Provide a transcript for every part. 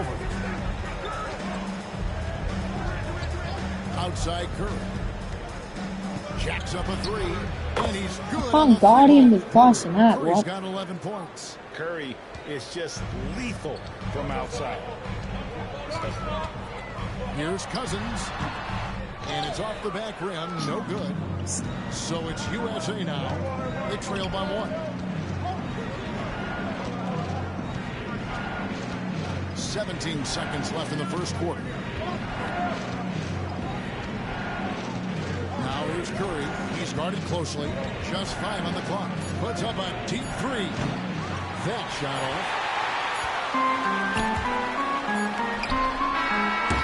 over. Outside Curry. Jacks up a three, and he's good. I'm guarding with crossing that. Curry's got 11 points. Curry is just lethal from outside. Here's Cousins, and it's off the back rim, no good. So it's USA now. They trail by 1. 17 seconds left in the first quarter. Now here's Curry. He's guarded closely. Just 5 on the clock. Puts up a deep 3. That shot off.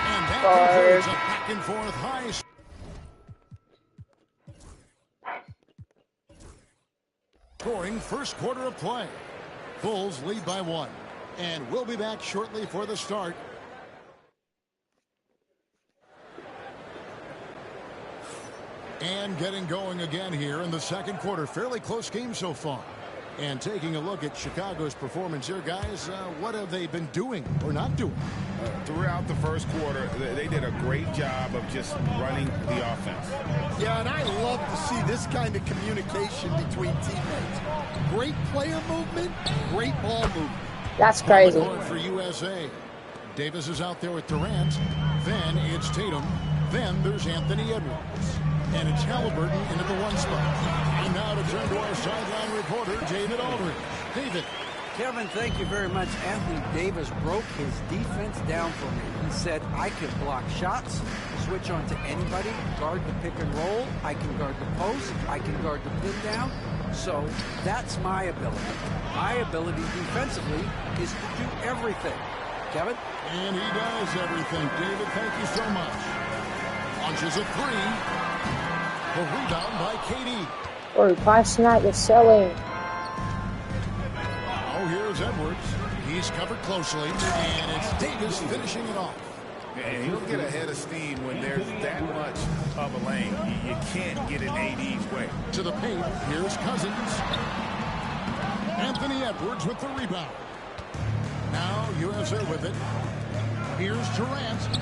And that concludes a back and forth high. Scoring first quarter of play. Bulls lead by 1. And we'll be back shortly for the start. And getting going again here in the second quarter. Fairly close game so far. And taking a look at Chicago's performance here, guys, what have they been doing or not doing? Throughout the first quarter, they did a great job of just running the offense. Yeah, and I love to see this kind of communication between teammates. Great player movement, great ball movement. That's crazy. For USA. Davis is out there with Durant. Then it's Tatum. Then there's Anthony Edwards. And it's Halliburton into the 1 spot. And now to turn to our sideline reporter, David Aldridge. David. Kevin, thank you very much. Anthony Davis broke his defense down for me. He said, I can block shots, switch on to anybody, guard the pick and roll, I can guard the post, I can guard the pin down. So that's my ability. My ability defensively is to do everything. Kevin? And he does everything. David, thank you so much. Launches a 3. The rebound by KD. Or passing out the selling. Oh, here's Edwards. He's covered closely, and it's Davis finishing it off. And he'll get ahead of steam when there's that much of a lane. You can't get in AD's way. To the paint, here's Cousins. Anthony Edwards with the rebound. Now USA with it. Here's Durant.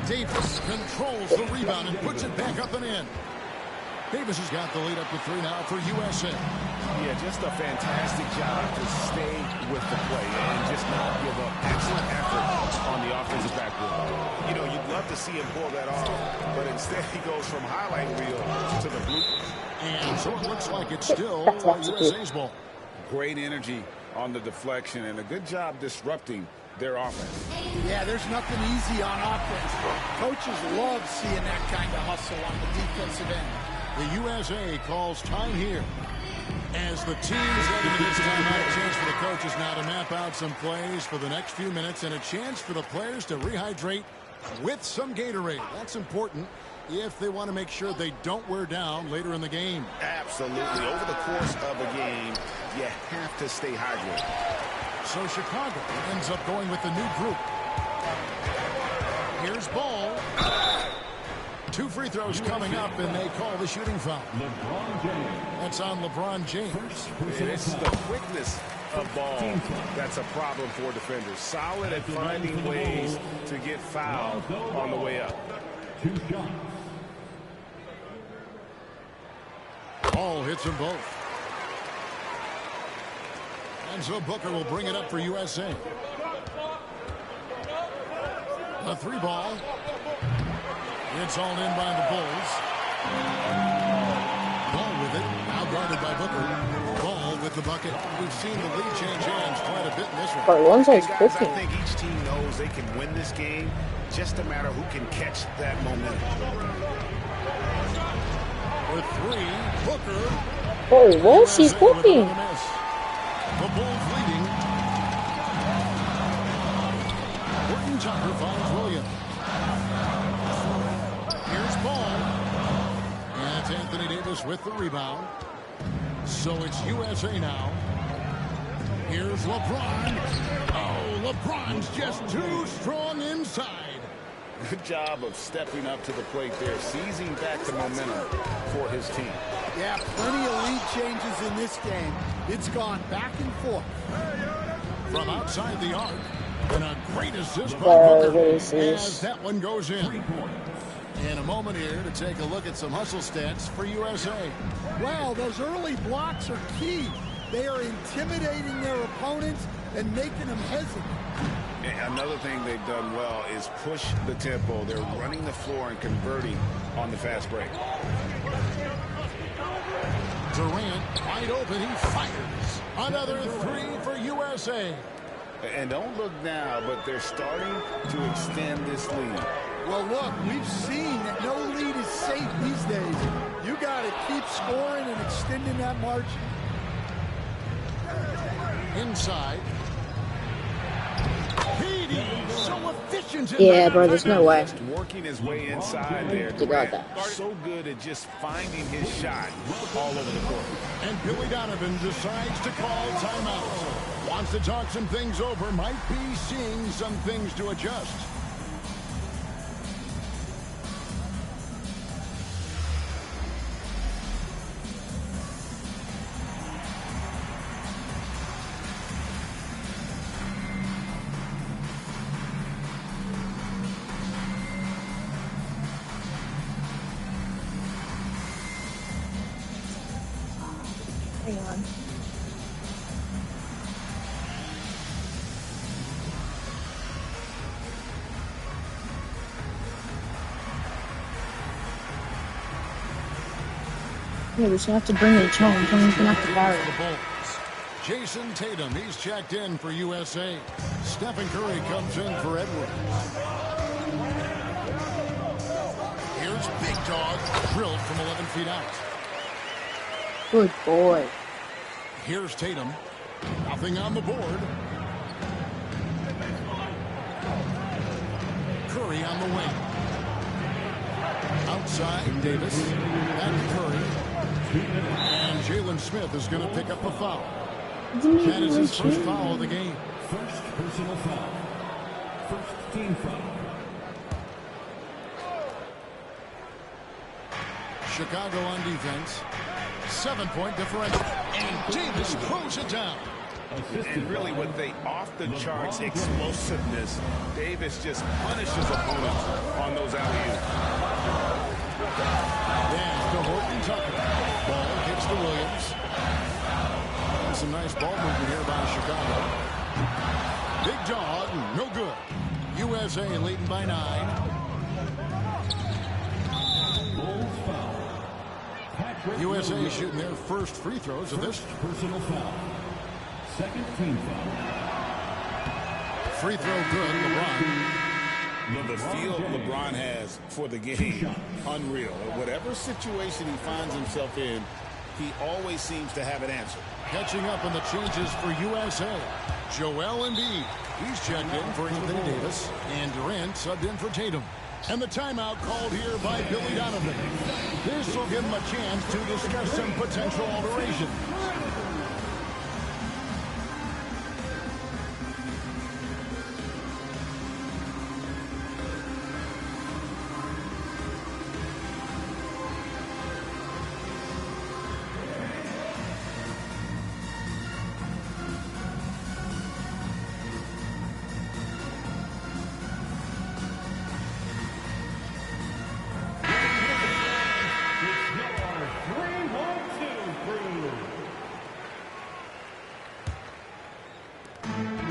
Davis controls the rebound and puts it back up and in. Davis has got the lead up to 3 now for USA. Yeah, just a fantastic job to stay with the play and just not give up. Excellent effort on the offensive backboard. You know, you'd love to see him pull that off, but instead he goes from highlight reel to the blue. And so it looks like it's still USA's ball. Great energy on the deflection and a good job disrupting their offense. Yeah, there's nothing easy on offense. Coaches love seeing that kind of hustle on the defensive end. The USA calls time here. As the team is heading to this timeout, a chance for the coaches now to map out some plays for the next few minutes and a chance for the players to rehydrate with some Gatorade. That's important if they want to make sure they don't wear down later in the game. Absolutely. Over the course of a game, you have to stay hydrated. So Chicago ends up going with the new group. Here's Ball. 2 free throws coming up, and they call the shooting foul. That's on LeBron James. It's the quickness of Ball that's a problem for defenders. Solid at finding ways to get fouled on the way up. Ball hits them both. And so Booker will bring it up for USA. The 3 ball. It's all in by the Bulls. Ball with it. Now guarded by Booker. Ball with the bucket. We've seen the lead change hands quite a bit in this one. Lonzo's Guys, cooking. I think each team knows they can win this game. Just a matter who can catch that momentum. With 3, Booker. Oh, what? She's cooking. The Bulls leading. Horton Tucker finds Williams. Here's Ball. And it's Anthony Davis with the rebound. So it's USA now. Here's LeBron. Oh, LeBron's just too strong inside. Good job of stepping up to the plate there, seizing back the momentum for his team. Yeah, plenty of lead changes in this game. It's gone back and forth. From outside the arc, And a great assist by Bro, Booker what is as this? that one goes in. And a moment here to take a look at some hustle stats for USA. Wow, those early blocks are key. They are intimidating their opponents and making them hesitant. And another thing they've done well is push the tempo. They're running the floor and converting on the fast break. Durant wide open. He fires. Another three for USA. And don't look now, but they're starting to extend this lead. Well, look, we've seen that no lead is safe these days. You got to keep scoring and extending that margin. Inside. Katie, so efficient. Yeah, bro, there's no way. Just working his way inside there. You got that. Durant, so good at just finding his shot all over the court. And Billy Donovan decides to call timeout. Wants to talk some things over. Might be seeing some things to adjust. Hang on. Yeah, we're just gonna have to bring it home. Someone's gonna have to borrow For it. the Bulls. Jason Tatum, he's checked in for USA. Stephen Curry comes in for Edwards. Here's Big Dog, drilled from 11 feet out. Good boy. Here's Tatum. Nothing on the board. Curry on the wing. Outside, Davis. Back to Curry. And Jalen Smith is going to pick up a foul. That is his first foul of the game. First personal foul. First team foul. Chicago on defense. 7-point differential. And Davis throws it down. And really with the off-the-charts explosiveness, Davis just punishes opponents on those alley-oops. Then to Horton Tucker. Ball hits to Williams. And some nice ball movement here by Chicago. Big Dog, no good. USA leading by 9. Bulls foul. USA shooting their first free throws of this. Personal foul. Second team foul. Free throw good, LeBron. The feel LeBron has for the game, unreal. Whatever situation he finds himself in, he always seems to have an answer. Catching up on the changes for USA. Joel Embiid. He's checked in for Anthony Davis. And Durant subbed in for Tatum. And the timeout called here by Billy Donovan. This will give him a chance to discuss some potential alteration.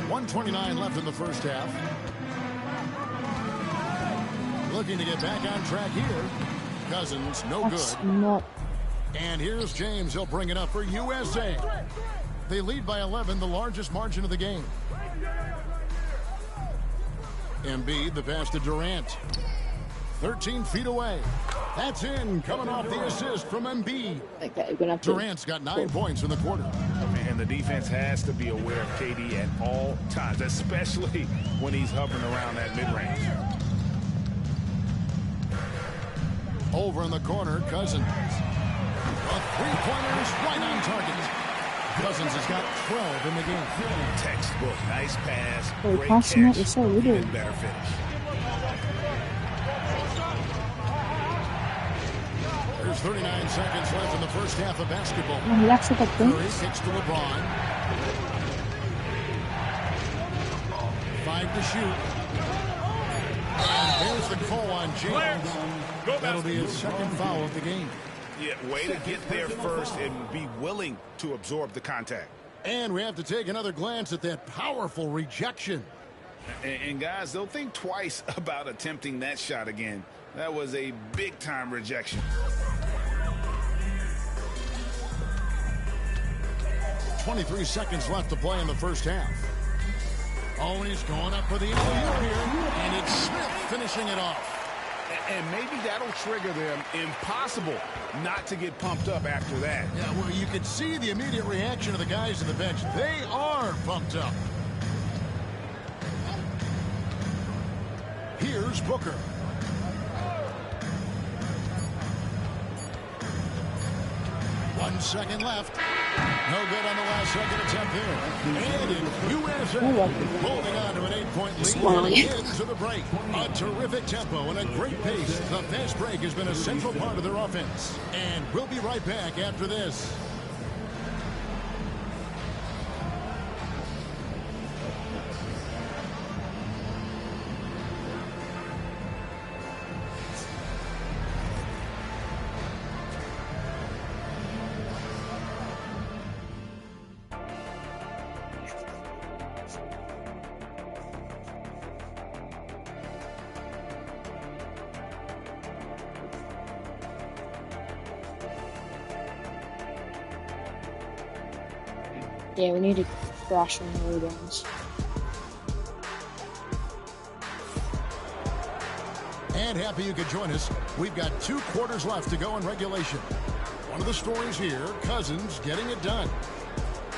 .29 left in the first half. Looking to get back on track here. Cousins, no That's good. not. And here's James. He'll bring it up for USA. They lead by 11, the largest margin of the game. Embiid, the pass to Durant. 13 feet away. That's in, coming off the assist from Embiid. Okay, we're gonna have to. Durant's got 9 points in the quarter. And the defense has to be aware of KD at all times, especially when he's hovering around that mid-range. Over in the corner, Cousins. A three-pointers right on target. Cousins has got 12 in the game. Textbook, nice pass, Oh, great passing it catch, is so little. even better finish. There's 39 seconds left in the first half of basketball. Oh, he actually got Curry points. kicks to LeBron. 5 to shoot. And there's the call on James. That'll be his second foul of the game. Yeah, way to get there first and be willing to absorb the contact. And we have to take another glance at that powerful rejection. And guys, they'll think twice about attempting that shot again. That was a big-time rejection. 23 seconds left to play in the first half. Oh, and he's going up for the alley-oop here. And it's Smith finishing it off. And maybe that'll trigger them. Impossible not to get pumped up after that. Yeah, well, you could see the immediate reaction of the guys on the bench. They are pumped up. Here's Booker. One second left. No good on the last second attempt here. And in USA, holding on to an 8-point lead into the break. A terrific tempo and a great pace. The fast break has been a central part of their offense. And we'll be right back after this. Yeah, we need to crash on the rebounds. And happy you could join us. We've got 2 quarters left to go in regulation. One of the stories here, Cousins getting it done.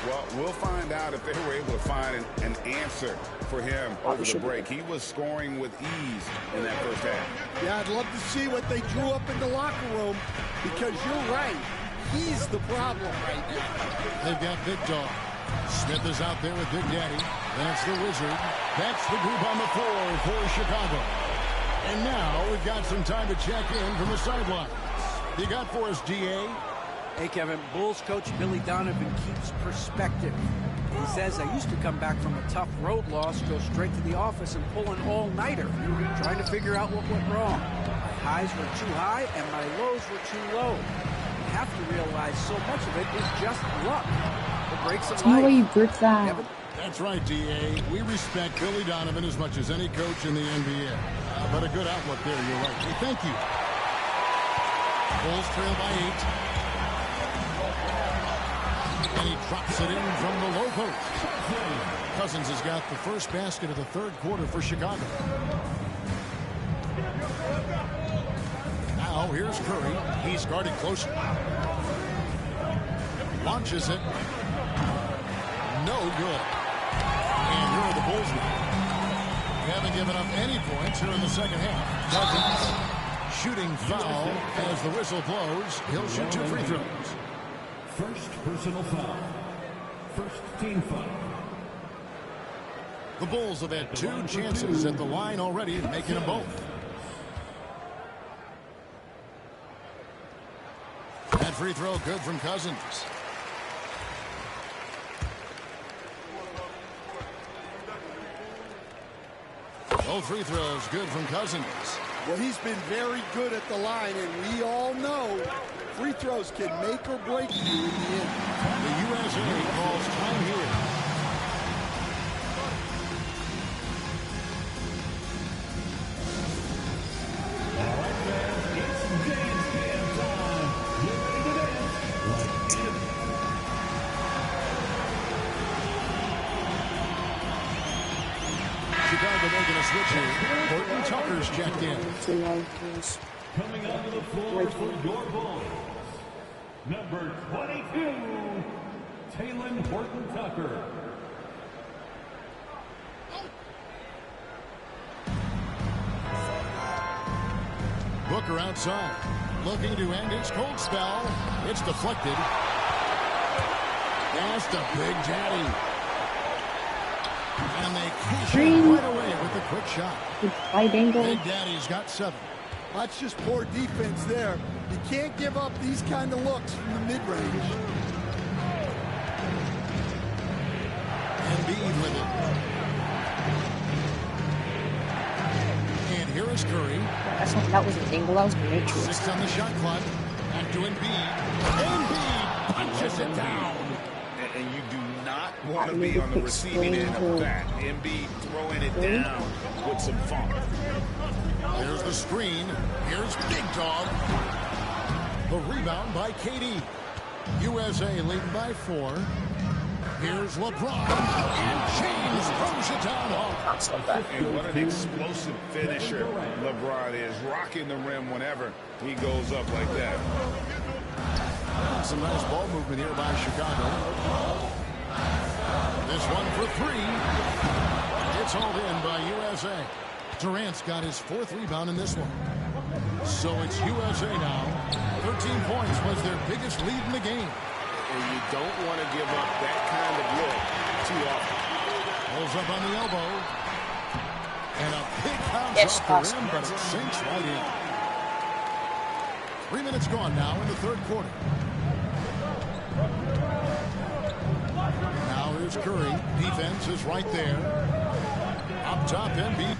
Well, we'll find out if they were able to find an answer for him over the break. He was scoring with ease in that first half. Yeah, I'd love to see what they drew up in the locker room, because you're right. He's the problem right now. They've got Big Dog. Smith is out there with Big Daddy. That's the Wizard. That's the group on the floor for Chicago. And now we've got some time to check in from the sidelines. You got for us, DA? Hey, Kevin, Bulls coach Billy Donovan keeps perspective. He says, I used to come back from a tough road loss, go straight to the office and pull an all-nighter, trying to figure out what went wrong. My highs were too high and my lows were too low. You have to realize so much of it is just luck. The breaks of There's no way you brick that. Kevin? That's right, DA. We respect Billy Donovan as much as any coach in the NBA. But a good outlook there, you're right. Hey, thank you. Bulls trail by 8. And he drops it in from the low post. Cousins has got the first basket of the third quarter for Chicago. Now here's Curry. He's guarded closely. Launches it. No good. And here are the Bulls now. They haven't given up any points here in the second half. Cousins shooting foul as the whistle blows. He'll shoot 2 free throws. First personal foul. First team foul. The Bulls have had 2 chances at the line already, making them both. That free throw good from Cousins. Both free throws good from Cousins. Well, he's been very good at the line, and we all know free throws can make or break you in the end. The USA calls time here. Chicago making a switch here. Horton Tucker's checked in. Coming onto the floor for your Bulls, number 22, Talen Horton-Tucker. Booker outside, looking to end his cold spell. It's deflected. That's the Big Daddy. And they cash in right away with a quick shot. Wide angle. Big Daddy's got 7. That's just poor defense there. You can't give up these kind of looks from the mid-range. Embiid with it. Here's Curry. That was an angle. That was a matrix. 6 on the shot clock. Back to Embiid. Embiid punches it down. And you do not want to be on the receiving end of that. Embiid throwing it down with some funk. There's the screen. Here's Big Dog. The rebound by KD. USA leading by 4. Here's LeBron. And James throws it down hard. And what an explosive finisher LeBron is. Rocking the rim whenever he goes up like that. Some nice ball movement here by Chicago. This one for 3. It's hauled in by USA. Durant's got his 4th rebound in this one. So it's USA now. 13 points was their biggest lead in the game. And you don't want to give up that kind of look too often. Pulls up on the elbow. And a big bounce Yes, off the rim, but it sinks right in. 3 minutes gone now in the 3rd quarter. Now here's Curry. Defense is right there. Up top, Embiid.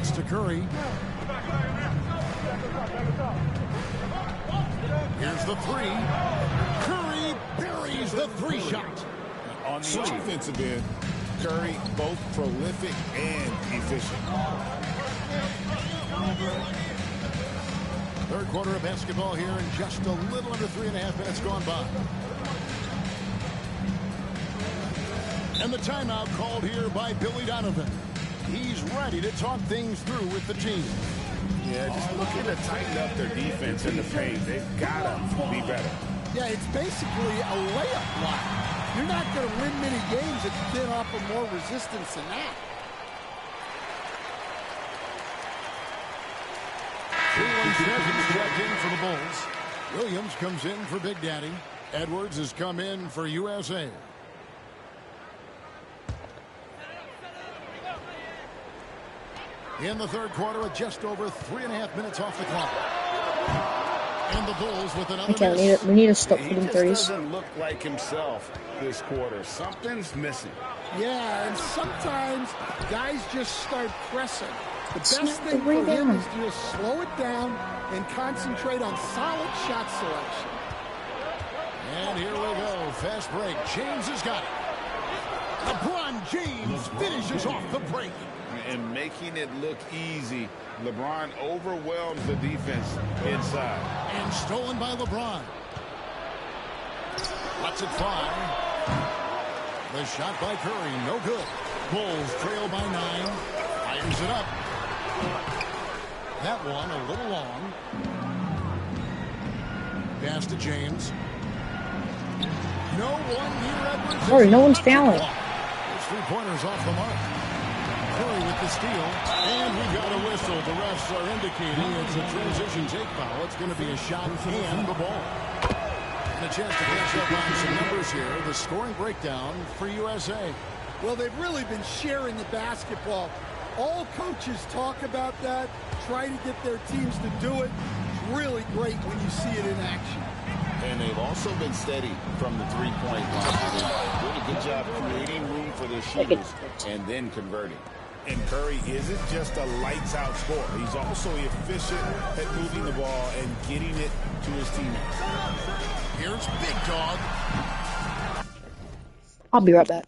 It's to Curry. Here's the 3. Curry buries the 3 shot. On the offensive end, Curry both prolific and efficient. 3rd quarter of basketball here, and just a little under 3.5 minutes gone by. And the timeout called here by Billy Donovan. He's ready to talk things through with the team. Yeah, just looking to tighten up their defense in the paint. They've got to be better. Yeah, it's basically a layup block. You're not going to win many games if you can't offer more resistance than that. 2-1-7 checked in for the Bulls. Williams comes in for Big Daddy. Edwards has come in for USA. In the 3rd quarter with just over 3.5 minutes off the clock. And the Bulls with another miss. We need to stop He hitting just threes. doesn't look like himself this quarter. Something's missing. Yeah, and sometimes guys just start pressing. The best Snap the thing for him rebound. is to just slow it down and concentrate on solid shot selection. And here we go. Fast break. James has got it. LeBron James finishes off the break. And making it look easy, LeBron overwhelms the defense inside. And stolen by LeBron. Lets it fly. The shot by Curry, no good. Bulls trail by 9. Fires it up. That one a little long. Pass to James. No one near Edwards. Sorry, no one's fouling. His 3-pointers off the mark. Curry with the steal. And we got a whistle. The refs are indicating it's a transition take foul. It's going to be a shot and the ball. And a chance to catch up on some numbers here. The scoring breakdown for USA. Well, they've really been sharing the basketball. All coaches talk about that, try to get their teams to do it. It's really great when you see it in action. And they've also been steady from the three-point line. They're doing a good job creating room for their shooters and then converting. And Curry isn't just a lights-out scorer. He's also efficient at moving the ball and getting it to his teammates. Here's Big Dog. I'll be right back.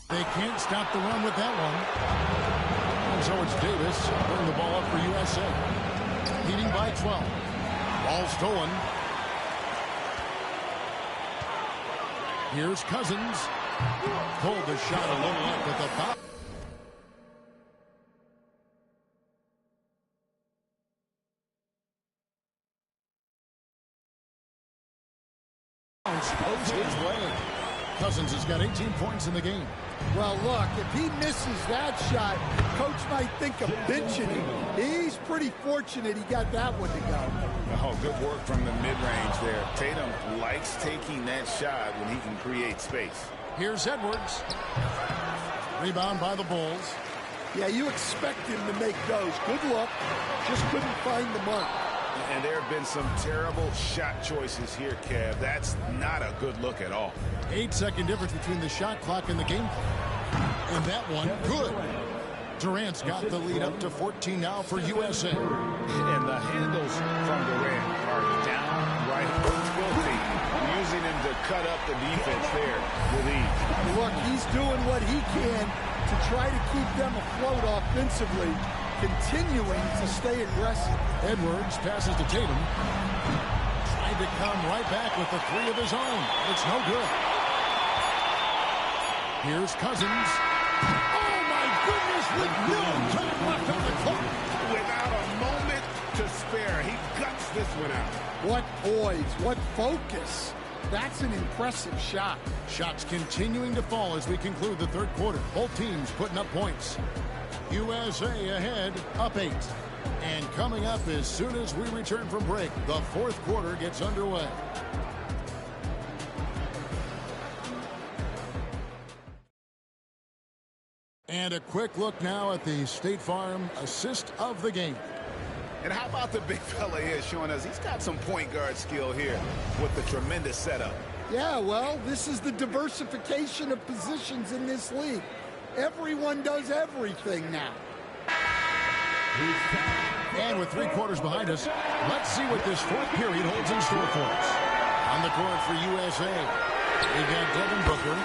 They can't stop the run with that one. And so it's Davis bringing the ball up for USA. Leading by 12. Ball stolen. Here's Cousins. Pulled the shot a little up at the foul. Goes his way. Cousins has got 18 points in the game. Well, look, if he misses that shot, coach might think of benching him. He's pretty fortunate he got that one to go. Oh, good work from the mid-range there. Tatum likes taking that shot when he can create space. Here's Edwards. Rebound by the Bulls. Yeah, you expect him to make those. Good look. Just couldn't find the mark. And there have been some terrible shot choices here, Kev. That's not a good look at all. 8-second difference between the shot clock and the game clock. And that one, good. Durant's got the lead up to 14 now for USA. And the handles from Durant are downright filthy, using him to cut up the defense there with ease. Look, he's doing what he can to try to keep them afloat offensively, continuing to stay aggressive. Edwards passes to Tatum. Tried to come right back with the three of his own. It's no good. Here's Cousins. Oh, my goodness, with no time left on the clock. Without a moment to spare, he guts this one out. What poise, what focus. That's an impressive shot. Shots continuing to fall as we conclude the third quarter. Both teams putting up points. USA ahead, up 8. And coming up as soon as we return from break, the fourth quarter gets underway. And a quick look now at the State Farm assist of the game. And how about the big fella here showing us he's got some point guard skill here with the tremendous setup. Yeah, well, this is the diversification of positions in this league. Everyone does everything now. And with 3 quarters behind us, let's see what this fourth period holds in store for us. On the court for USA, we've got Devin Booker.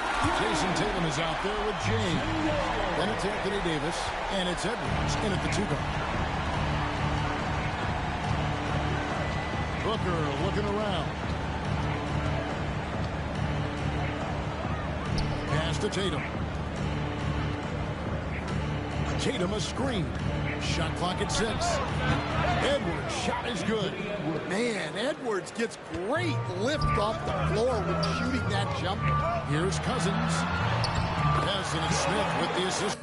Jason Tatum is out there with James. Then it's Anthony Davis, and it's Edwards in at the 2 guard. Booker looking around. Pass to Tatum. Tatum a screen. Shot clock at 6. Edwards' shot is good. Man, Edwards gets great lift off the floor when shooting that jumper. Here's Cousins. Desmond Smith with the assist.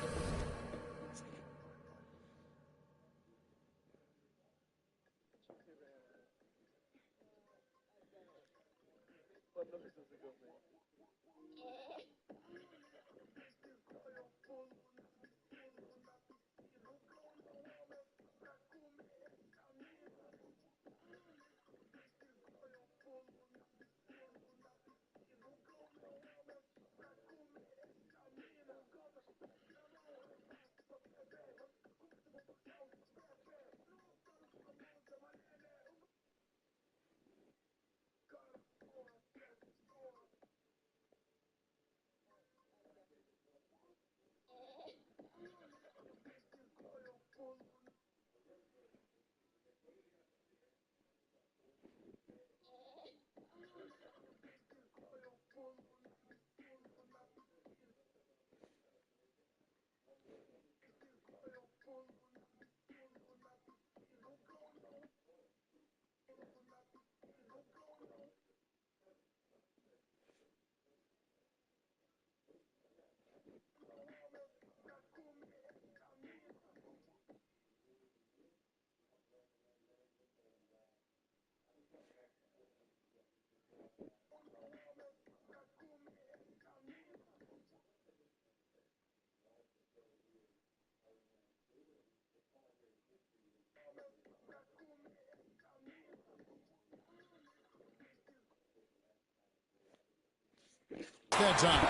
That time.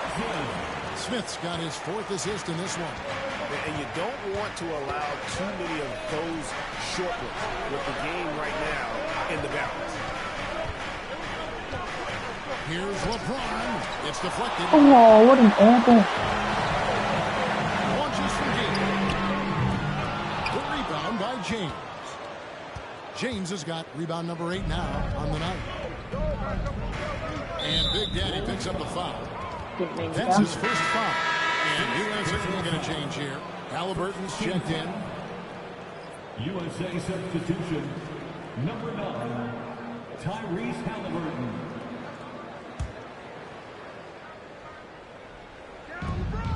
Smith's got his 4th assist in this one. And you don't want to allow too many of those short ones with the game right now in the balance. Here's LeBron. It's deflected. Oh, what an apple. James. James has got rebound number 8 now on the night. And Big Daddy picks up the foul. That's his first foul. And USA will get a change here. Halliburton's checked in. USA substitution, number 9, Tyrese Halliburton.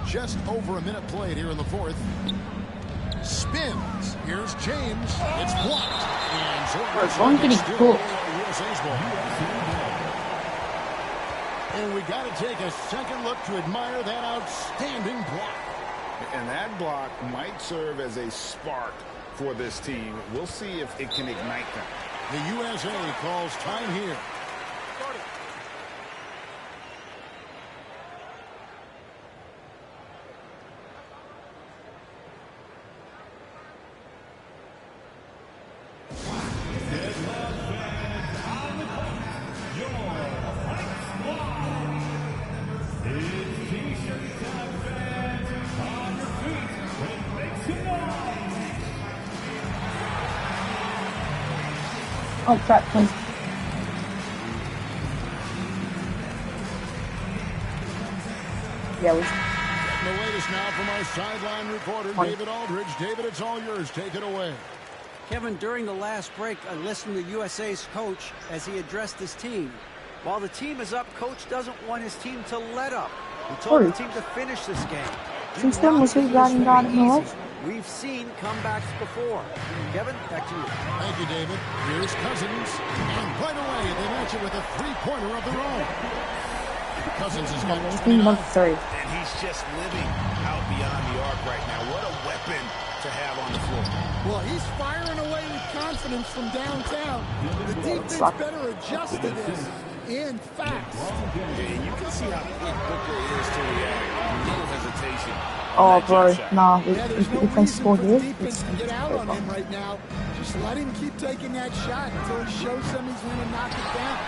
Just over a minute played here in the fourth. Spins. Here's James. It's blocked. And One getting cooked. USA's ball. And we got to take a second look to admire that outstanding block. And that block might serve as a spark for this team. We'll see if it can ignite them. The USA calls time here. Oh, crap. Yeah, we The latest now from our sideline reporter, David Aldridge. David, it's all yours. Take it away. Kevin, during the last break, I listened to USA's coach as he addressed his team. While the team is up, coach doesn't want his team to let up. He told the team to finish this game. Since when was he riding God in the life? We've seen comebacks before. Kevin, back to you. Thank you, David. Here's Cousins. And right away, they match it with a three-pointer of their own. Cousins has got 29. And he's just living out beyond the arc right now. What a weapon to have on the floor. Well, he's firing away with confidence from downtown. The defense better adjust to this and fast. Yeah, you can see how quick Booker is to react. No hesitation. Oh, bro, nah. Yeah, there's no Defense reason scored for the here. defense to get out on him right now. Just let him keep taking that shot until he shows them he's going to knock it down.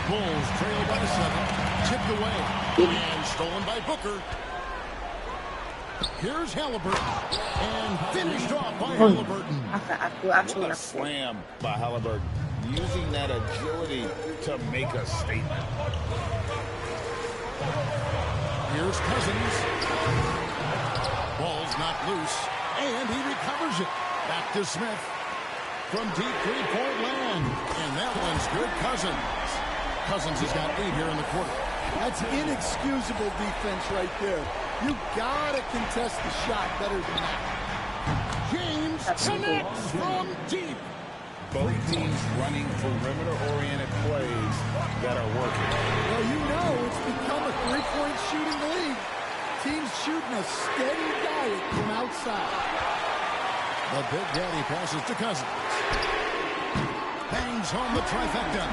Bulls trail by 7. Tipped away. And stolen by Booker. Here's Halliburton. And finished off by Halliburton. What a slam by Halliburton. Using that agility to make a statement. Here's Cousins. Ball's not loose. And he recovers it. Back to Smith. From deep three-point land. And that one's good. Cousins. Cousins has got 8 here in the quarter. That's inexcusable defense right there. You gotta contest the shot better than that. James connects from deep. Both teams running perimeter-oriented plays that are working. Well, you know it's become a three-point shooting league. Teams shooting a steady diet from outside. The Big Daddy passes to Cousins. Bangs home the trifecta.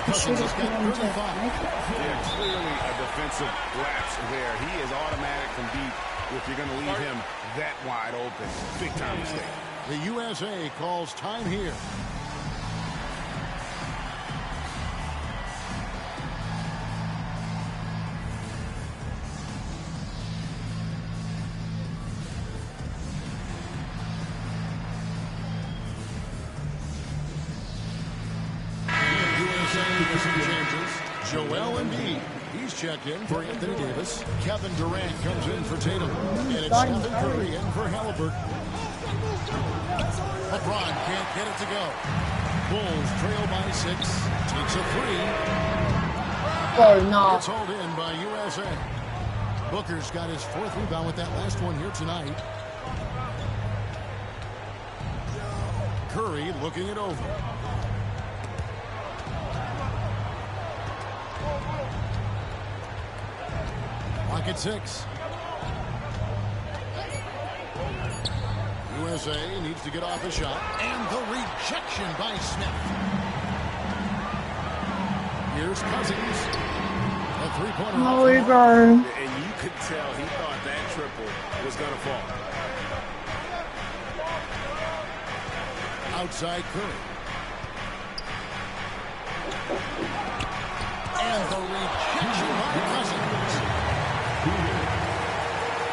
Cousins has got 35. Yeah, clearly a defensive lapse there. He is automatic from deep if you're going to leave him that wide open. Big time mistake. The USA calls time here. Joel Embiid, he's checked in for Anthony Davis. Kevin Durant comes in for Tatum. And it's Stephen Curry in for Halliburton. LeBron can't get it to go. Bulls trail by 6. Takes a 3. Oh, no. It's hauled in by USA. Booker's got his 4th rebound with that last one here tonight. Curry looking it over. Clock at 6. USA needs to get off a shot. And the rejection by Smith. Here's Cousins. A three-pointer. Oh, we go. And you could tell he thought that triple was going to fall. Outside Curry. And the rejection by Cousins.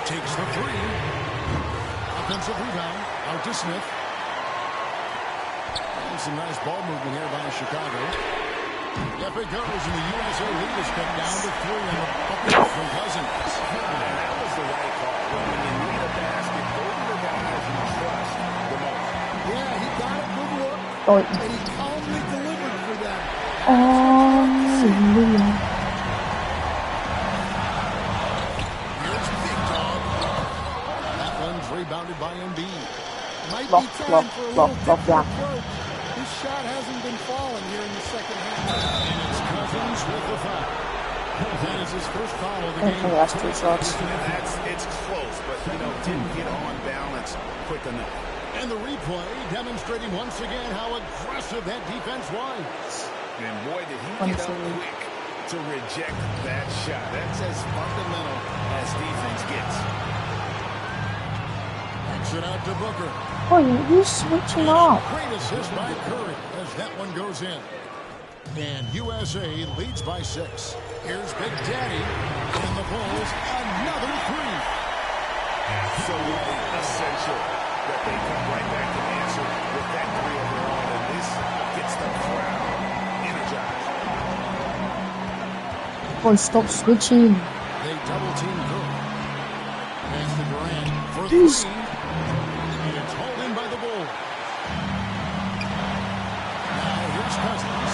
Takes the 3. Offensive rebound. Out to Smith. And some nice ball movement here by Chicago. Up it goes, and the USA lead is cut down to 3 on the bucket from Cousins. And that was the right call. When you need a basket, go to the guys you trust the most. Yeah, he got a good look, Oh, and he calmly delivered for them. hallelujah. Here's Big Dog. That one's rebounded by Embiid. Might Block, be time block, for a block, little block, different yeah. approach. His shot hasn't been falling here in the second half. And it's Cousins with the foul. That is his first foul of the I think game. that's 2 shots. It's close, but, didn't get on balance quick enough. And the replay demonstrating once again how aggressive that defense was. And boy, did he get up quick to reject that shot. That's as fundamental as defense gets. Backs it out to Booker. Oh, you're switching off. Great assist by Curry as that one goes in. And USA leads by 6. Here's Big Daddy. And the Bulls, another 3. Absolutely essential that they come right back to answer with that 3 of their own. And this gets the crowd energized. Oh, stop switching. They double team Curry. Pass to Durant for Jeez. 3. And it's hauled in by the Bulls. Now here's Cousins.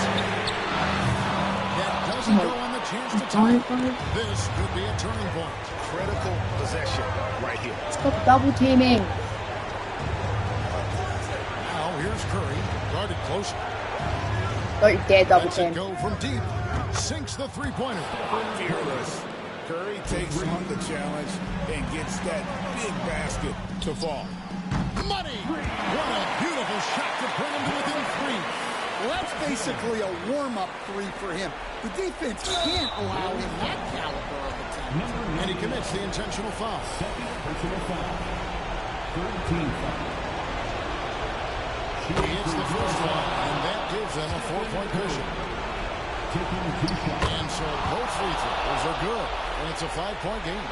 That doesn't go on the chance to tie. This could be a turning point. Critical possession right here. Stop double teaming. Now here's Curry. Guarded close. Don't dare double Lets it team. go from deep. Sinks the three-pointer. Fearless. Curry takes on the challenge and gets that big basket to fall. Money! What a beautiful shot to bring him to within 3. Well, that's basically a warm-up 3 for him. The defense can't allow him that caliber of attempt. And he commits the intentional foul. Second personal foul. 13 foul. He hits the first one, and that gives them a 4-point cushion. And so both free throws are good, and it's a 5-point game.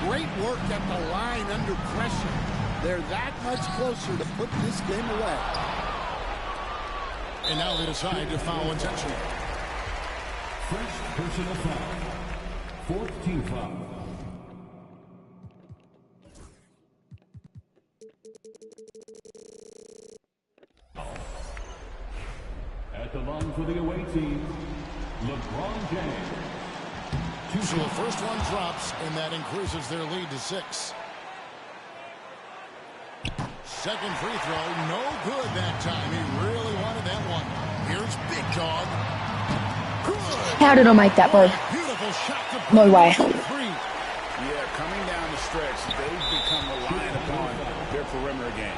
Great work at the line under pressure. They're that much closer to putting this game away. And now they decide to foul intentionally. First personal foul. 14 foul. At the line for the away team, LeBron James. So the first one drops, and that increases their lead to 6. Second free throw, no good that time. He really wanted that one. Here's Big Dog. Good. How did I make that, bro? Beautiful shot to No way. Free. Yeah, coming down the stretch, they've become reliant upon their perimeter game.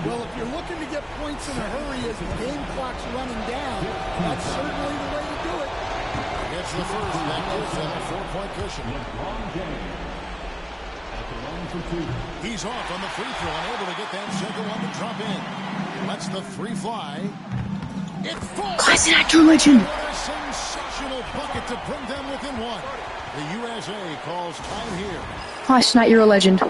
Well, if you're looking to get points in a hurry as the game clock's running down, that's certainly the way to do it. It's the first, and that gives them a 4-point cushion. LeBron James. At the line for 2. He's off on the free throw, unable to get that second one to drop in. Lets the 3 fly. It falls. Guys, an actual legend. What a sensational bucket to bring them within 1. The USA calls time here. Hi, Snat, you're a legend.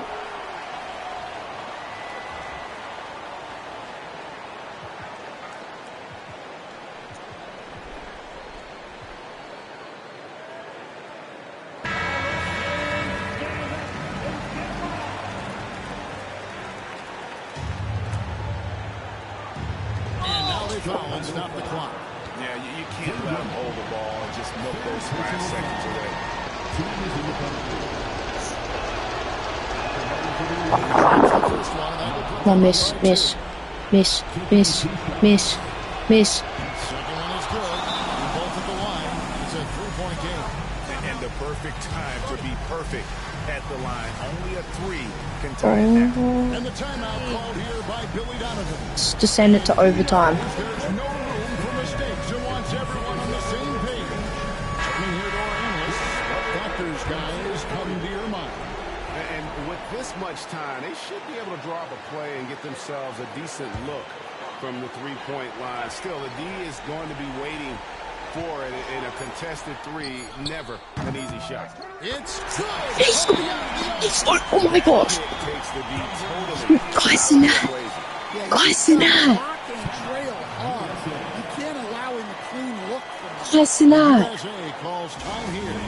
Foul and stop the clock. Yeah, you can't let them hold the ball and just milk those last seconds away. Come on, miss. Second one is good. Both at the line. It's a 3-point game. And the perfect time to be perfect at the line. Only a 3 can tie it now. And the timeout called here by Billy Donovan. To send it to overtime. There's no room for mistakes and wants everyone on the same page. Turning here to our analysts, what factors, guys, come to your mind? And with this much time, they should be able to draw up a play and get themselves a decent look from the 3-point line. Still, the D is going to be waiting for it in a contested 3. Never an easy shot. It's good. He's oh my god. It takes the D totally Guys, in out of the equation. Yeah, Guys, he's got nah. block and trail hard. You can't allow him a clean look from that. Guys, USA calls time here.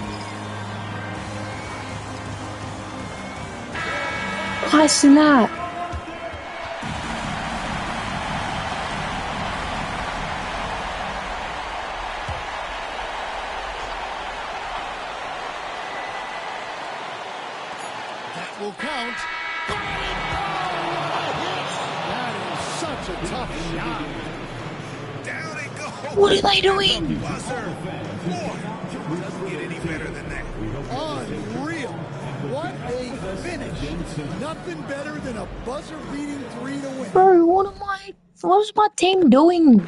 That will count. That is such a tough shot. Down it goes. What are they doing? Buzzer. Boy, doesn't get any better than that. Unreal. What a finish. Nothing better than a buzzer-beating 3 to win. Bro, what's my team doing?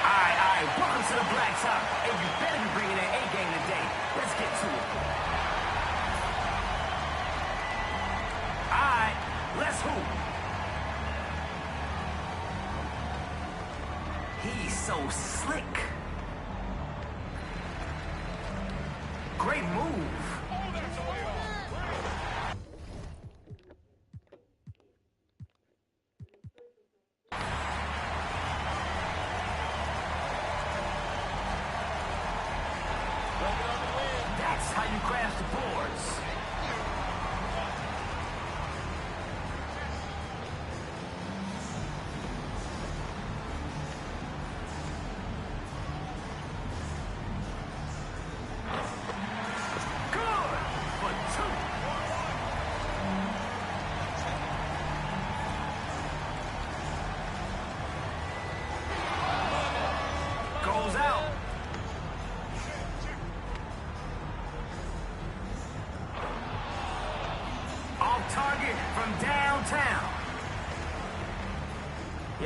Alright, welcome to the Black Top. And you better be bringing that A-game today. Let's get to it. Alright, let's hoop. He's so slick. Great move. That's how you crash the boards.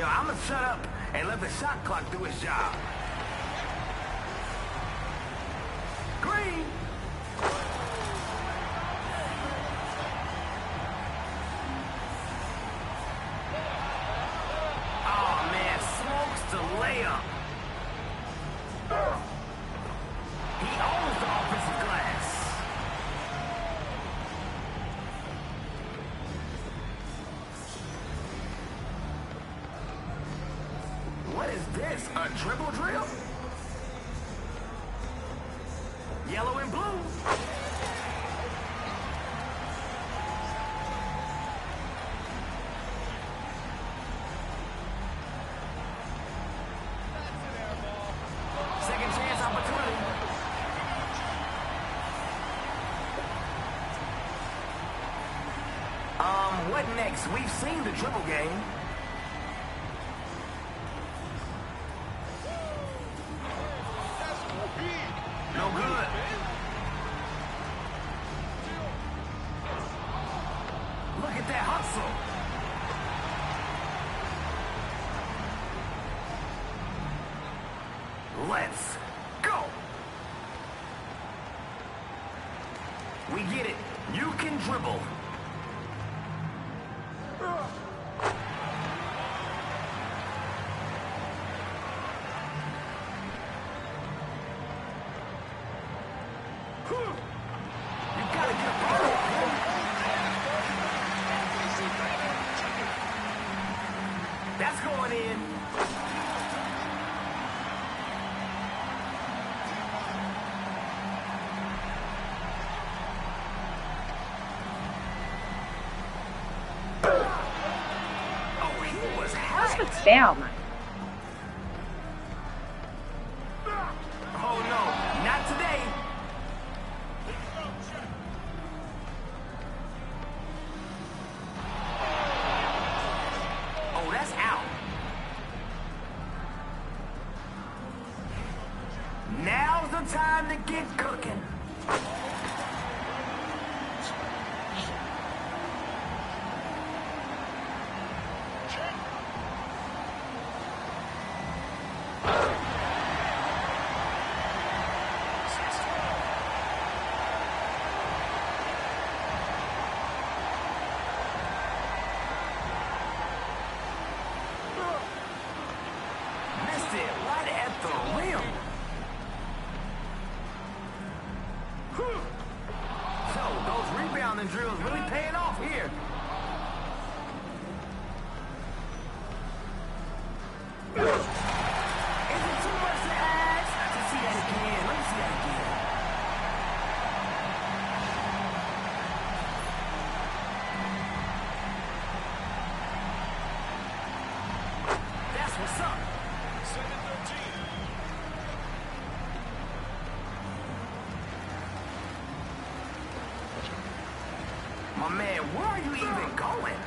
Yo, I'm gonna shut up and let the shot clock do its job. Green. Oh, man, smokes the layup. He owns the offensive glass. What is this? A dribble drill? Yellow and blue. Second chance opportunity. What next? We've seen the dribble game. No good. Look at that hustle. Let's go. We get it. You can dribble. That's going in. Oh, he was That's hurt. a foul, man. Oh, no, not today. Oh, that's out. Now's the time to get cooking. Missed it right at the rim. So, those rebounding drills really paying off here. Is it too much to ask to see that again? Let me see that again. That's what's up. My man, where are you even going?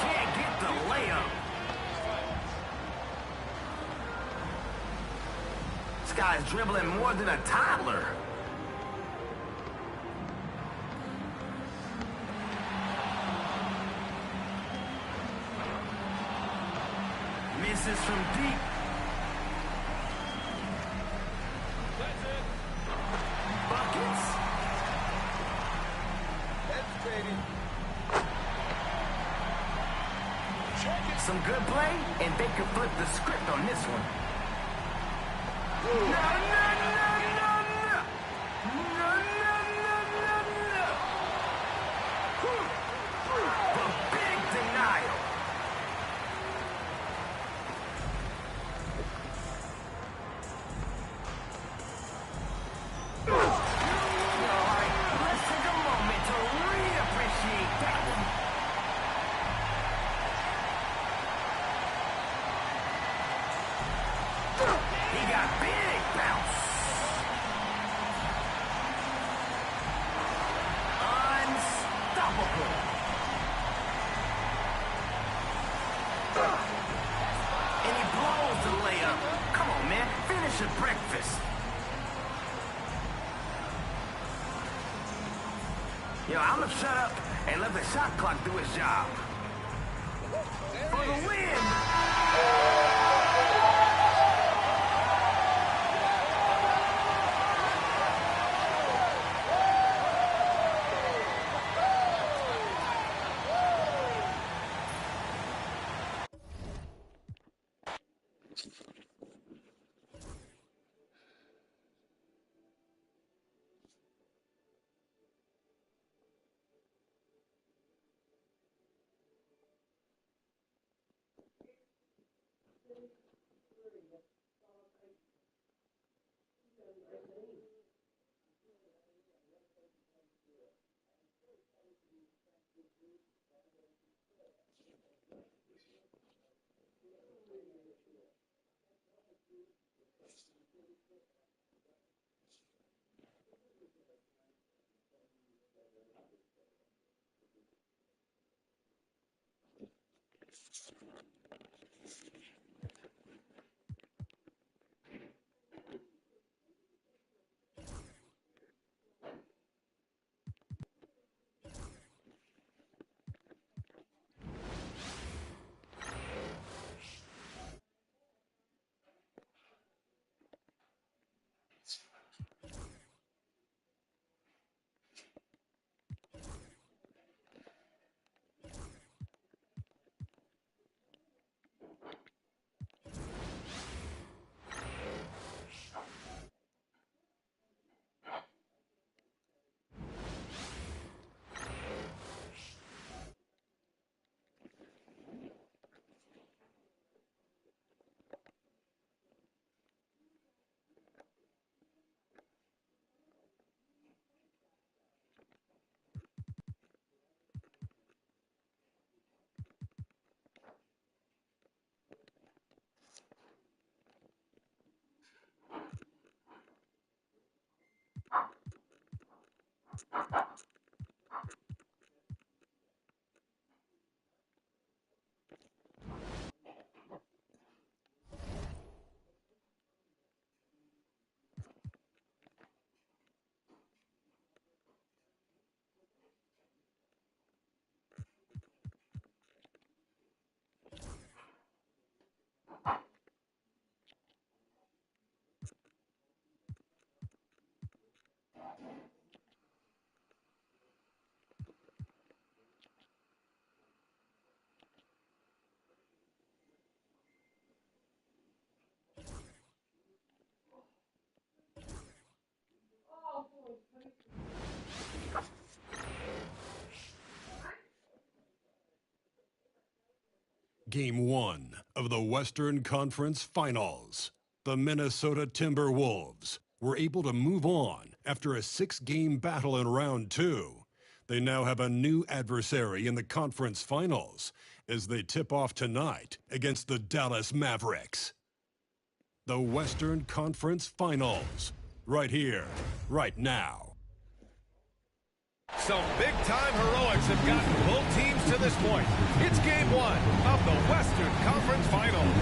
Can't get the layup. This guy's dribbling more than a toddler. Misses from deep. Buckets. Some good play, and they could flip the script on this one. No, no, no, no, no. No, no, no, no, no. The big denial. Let's take a moment to reappreciate that one. He got big bounce. Unstoppable. And he blows the layup. Come on, man. Finish your breakfast. Yo, I'm gonna shut up and let the shot clock do its job. For the win! Game 1 of the Western Conference Finals. The Minnesota Timberwolves were able to move on after a 6-game battle in round 2. They now have a new adversary in the conference finals as they tip off tonight against the Dallas Mavericks. The Western Conference Finals, right here, right now. Some big-time heroics have gotten both teams to this point. It's Game 1 of the Western Conference Finals.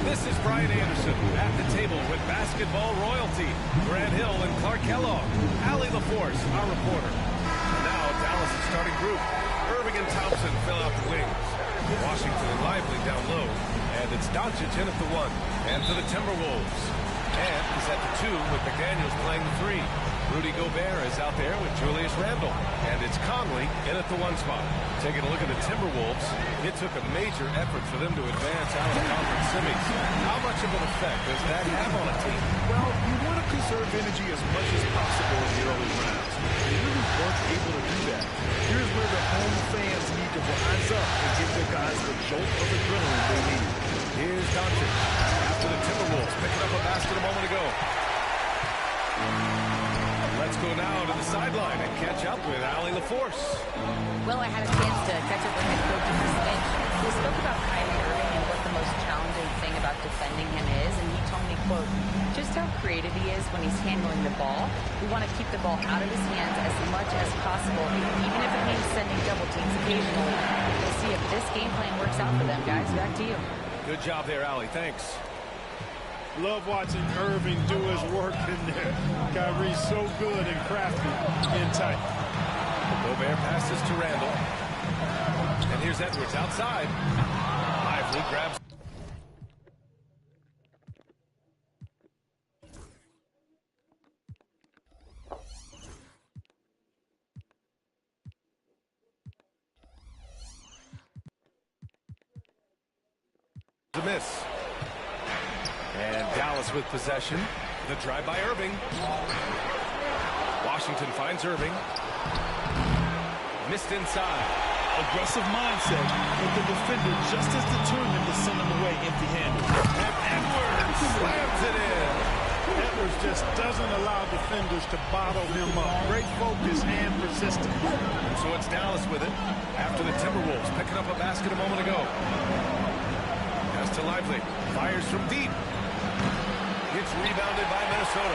This is Brian Anderson at the table with basketball royalty. Grant Hill and Clark Kellogg. Allie LaForce, our reporter. Now Dallas' starting group. Irving and Thompson fill out the wings. Washington and Lively down low. And it's Doncic in at the 1. And for the Timberwolves. And is at the 2 with McDaniels playing the 3. Rudy Gobert is out there with Julius Randle. And it's Conley in at the 1 spot. Taking a look at the Timberwolves, it took a major effort for them to advance out of the conference semis. How much of an effect does that have on a team? Well, you want to conserve energy as much as possible in the early rounds. They really weren't able to do that. Here's where the home fans need to rise up and give their guys the jolt of adrenaline they need. Here's Doncic after the Timberwolves picking up a basket a moment ago. Let's go now to the sideline and catch up with Allie LaForce. Well, I had a chance to catch up with head coach in the bench. We spoke about Kyrie Irving and what the most challenging thing about defending him is, and he told me, quote, just how creative he is when he's handling the ball. We want to keep the ball out of his hands as much as possible, even if it means sending double teams occasionally. We'll see if this game plan works out for them, guys. Back to you. Good job there, Allie. Thanks. Love watching Irving do his work in there. Kyrie's so good and crafty in tight. Gobert passes to Randall. And here's Edwards outside. Lively grabs. The miss. And Dallas with possession. The drive by Irving. Washington finds Irving. Missed inside. Aggressive mindset, but the defender just as determined to send him away empty-handed. And Edwards slams it in. Edwards just doesn't allow defenders to bottle him up. Great focus and persistence. So it's Dallas with it after the Timberwolves picking up a basket a moment ago. Pass to Lively. Fires from deep. It's rebounded by Minnesota.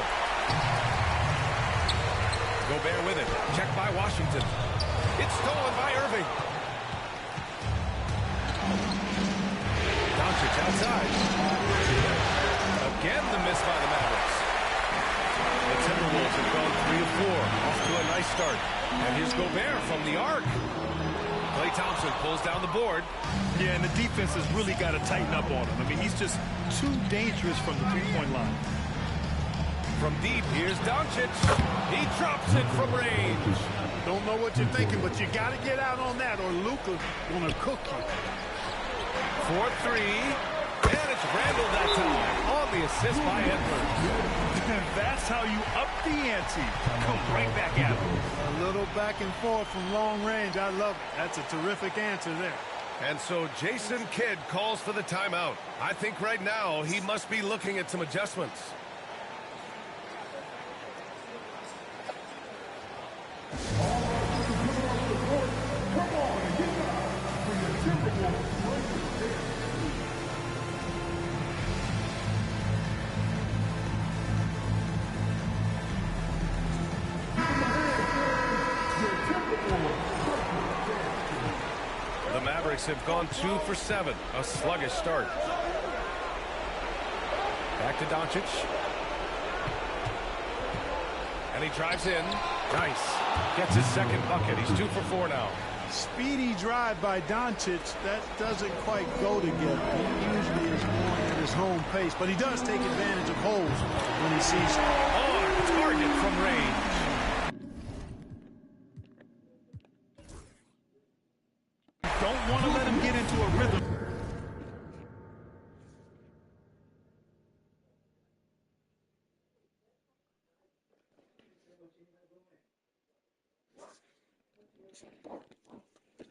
Gobert with it. Checked by Washington. It's stolen by Irving. Doncic outside. Again the miss by the Mavericks. The Timberwolves have gone 3 of 4. Off to a nice start. And here's Gobert from the arc. Klay Thompson pulls down the board. Yeah, and the defense has really got to tighten up on him. I mean, he's just too dangerous from the three-point line. From deep, here's Doncic. He drops it from range. Don't know what you're thinking, but you got to get out on that or Luka's going to cook you. 4-3. And it's Randall that time on the assist by Edwards. And that's how you up the ante. Come right back at him. A little back and forth from long range. I love it. That's a terrific answer there. And so Jason Kidd calls for the timeout. I think right now he must be looking at some adjustments. The Mavericks have gone 2 for 7. A sluggish start. Back to Doncic. And he drives in. Nice. Gets his second bucket. He's 2 for 4 now. Speedy drive by Doncic. That doesn't quite go together. He usually is more at his home pace, but he does take advantage of holes when he sees on target from range. Don't want to let him get into a rhythm.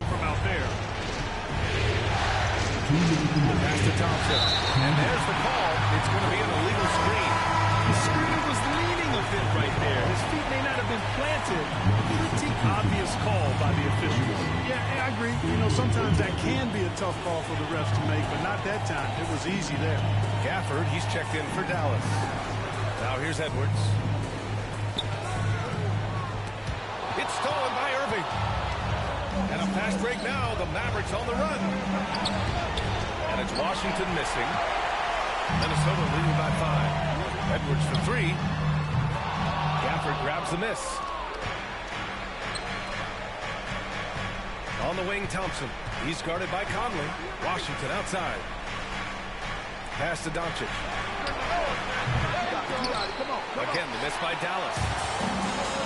From out there. Pass to Thompson. And there's the call. It's going to be an illegal screen. The screen was leaning a bit right there. His feet may not have been planted. Pretty obvious call by the officials. Yeah, I agree. You know, sometimes that can be a tough call for the refs to make, but not that time. It was easy there. Gafford, he's checked in for Dallas. Now here's Edwards. It's stolen by Irving. And a fast break now. The Mavericks on the run. And it's Washington missing. Minnesota leading by 5. Edwards for 3. Gafford grabs the miss. On the wing, Thompson. He's guarded by Conley. Washington outside. Pass to Doncic. Again, the miss by Dallas.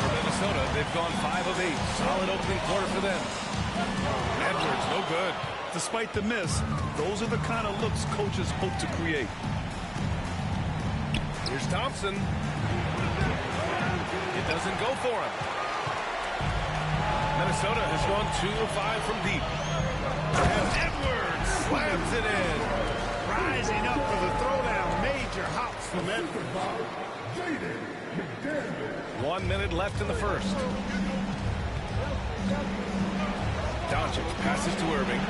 For Minnesota, they've gone 5 of 8. Solid opening quarter for them. Edwards, no good. Despite the miss, those are the kind of looks coaches hope to create. Here's Thompson. It doesn't go for him. Minnesota has gone 2 of 5 from deep. And Edwards slams it in. Rising up for the throwdown. Major hops from Edwards. 1 minute left in the first. Doncic passes to Irving.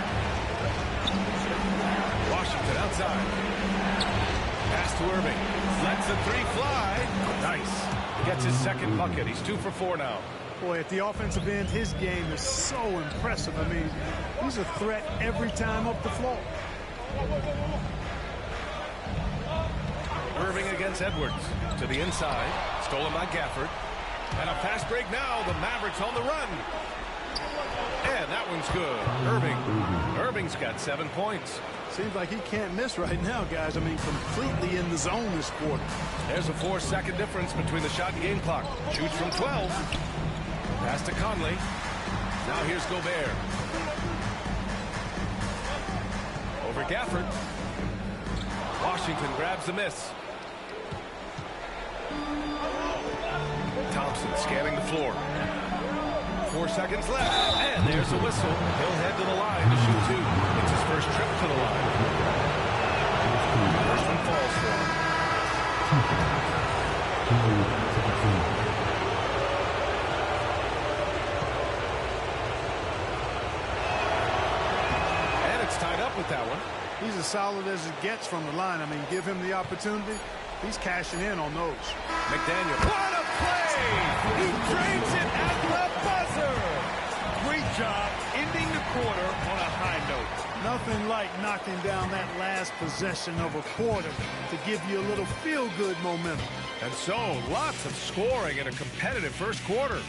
Washington outside. Pass to Irving. Lets the 3 fly. Nice. Gets his second bucket. He's 2 for 4 now. Boy, at the offensive end, his game is so impressive. I mean, he's a threat every time up the floor. Irving against Edwards. To the inside. Stolen by Gafford. And a fast break now. The Mavericks on the run. it's good. Irving's got 7 points. Seems like he can't miss right now, guys. I mean, completely in the zone this quarter. There's a 4-second difference between the shot and game clock. Shoots from 12. Pass to Conley. Now here's Gobert. Over Gafford. Washington grabs the miss. Thompson scanning the floor. 4 seconds left. And there's a whistle. He'll head to the line to shoot 2. It's his first trip to the line. First one falls for him. And it's tied up with that one. He's as solid as it gets from the line. I mean, give him the opportunity. He's cashing in on those. McDaniel. What a play! He drains it at the buzzer! Great job ending the quarter on a high note. Nothing like knocking down that last possession of a quarter to give you a little feel-good momentum. And so, lots of scoring in a competitive first quarter.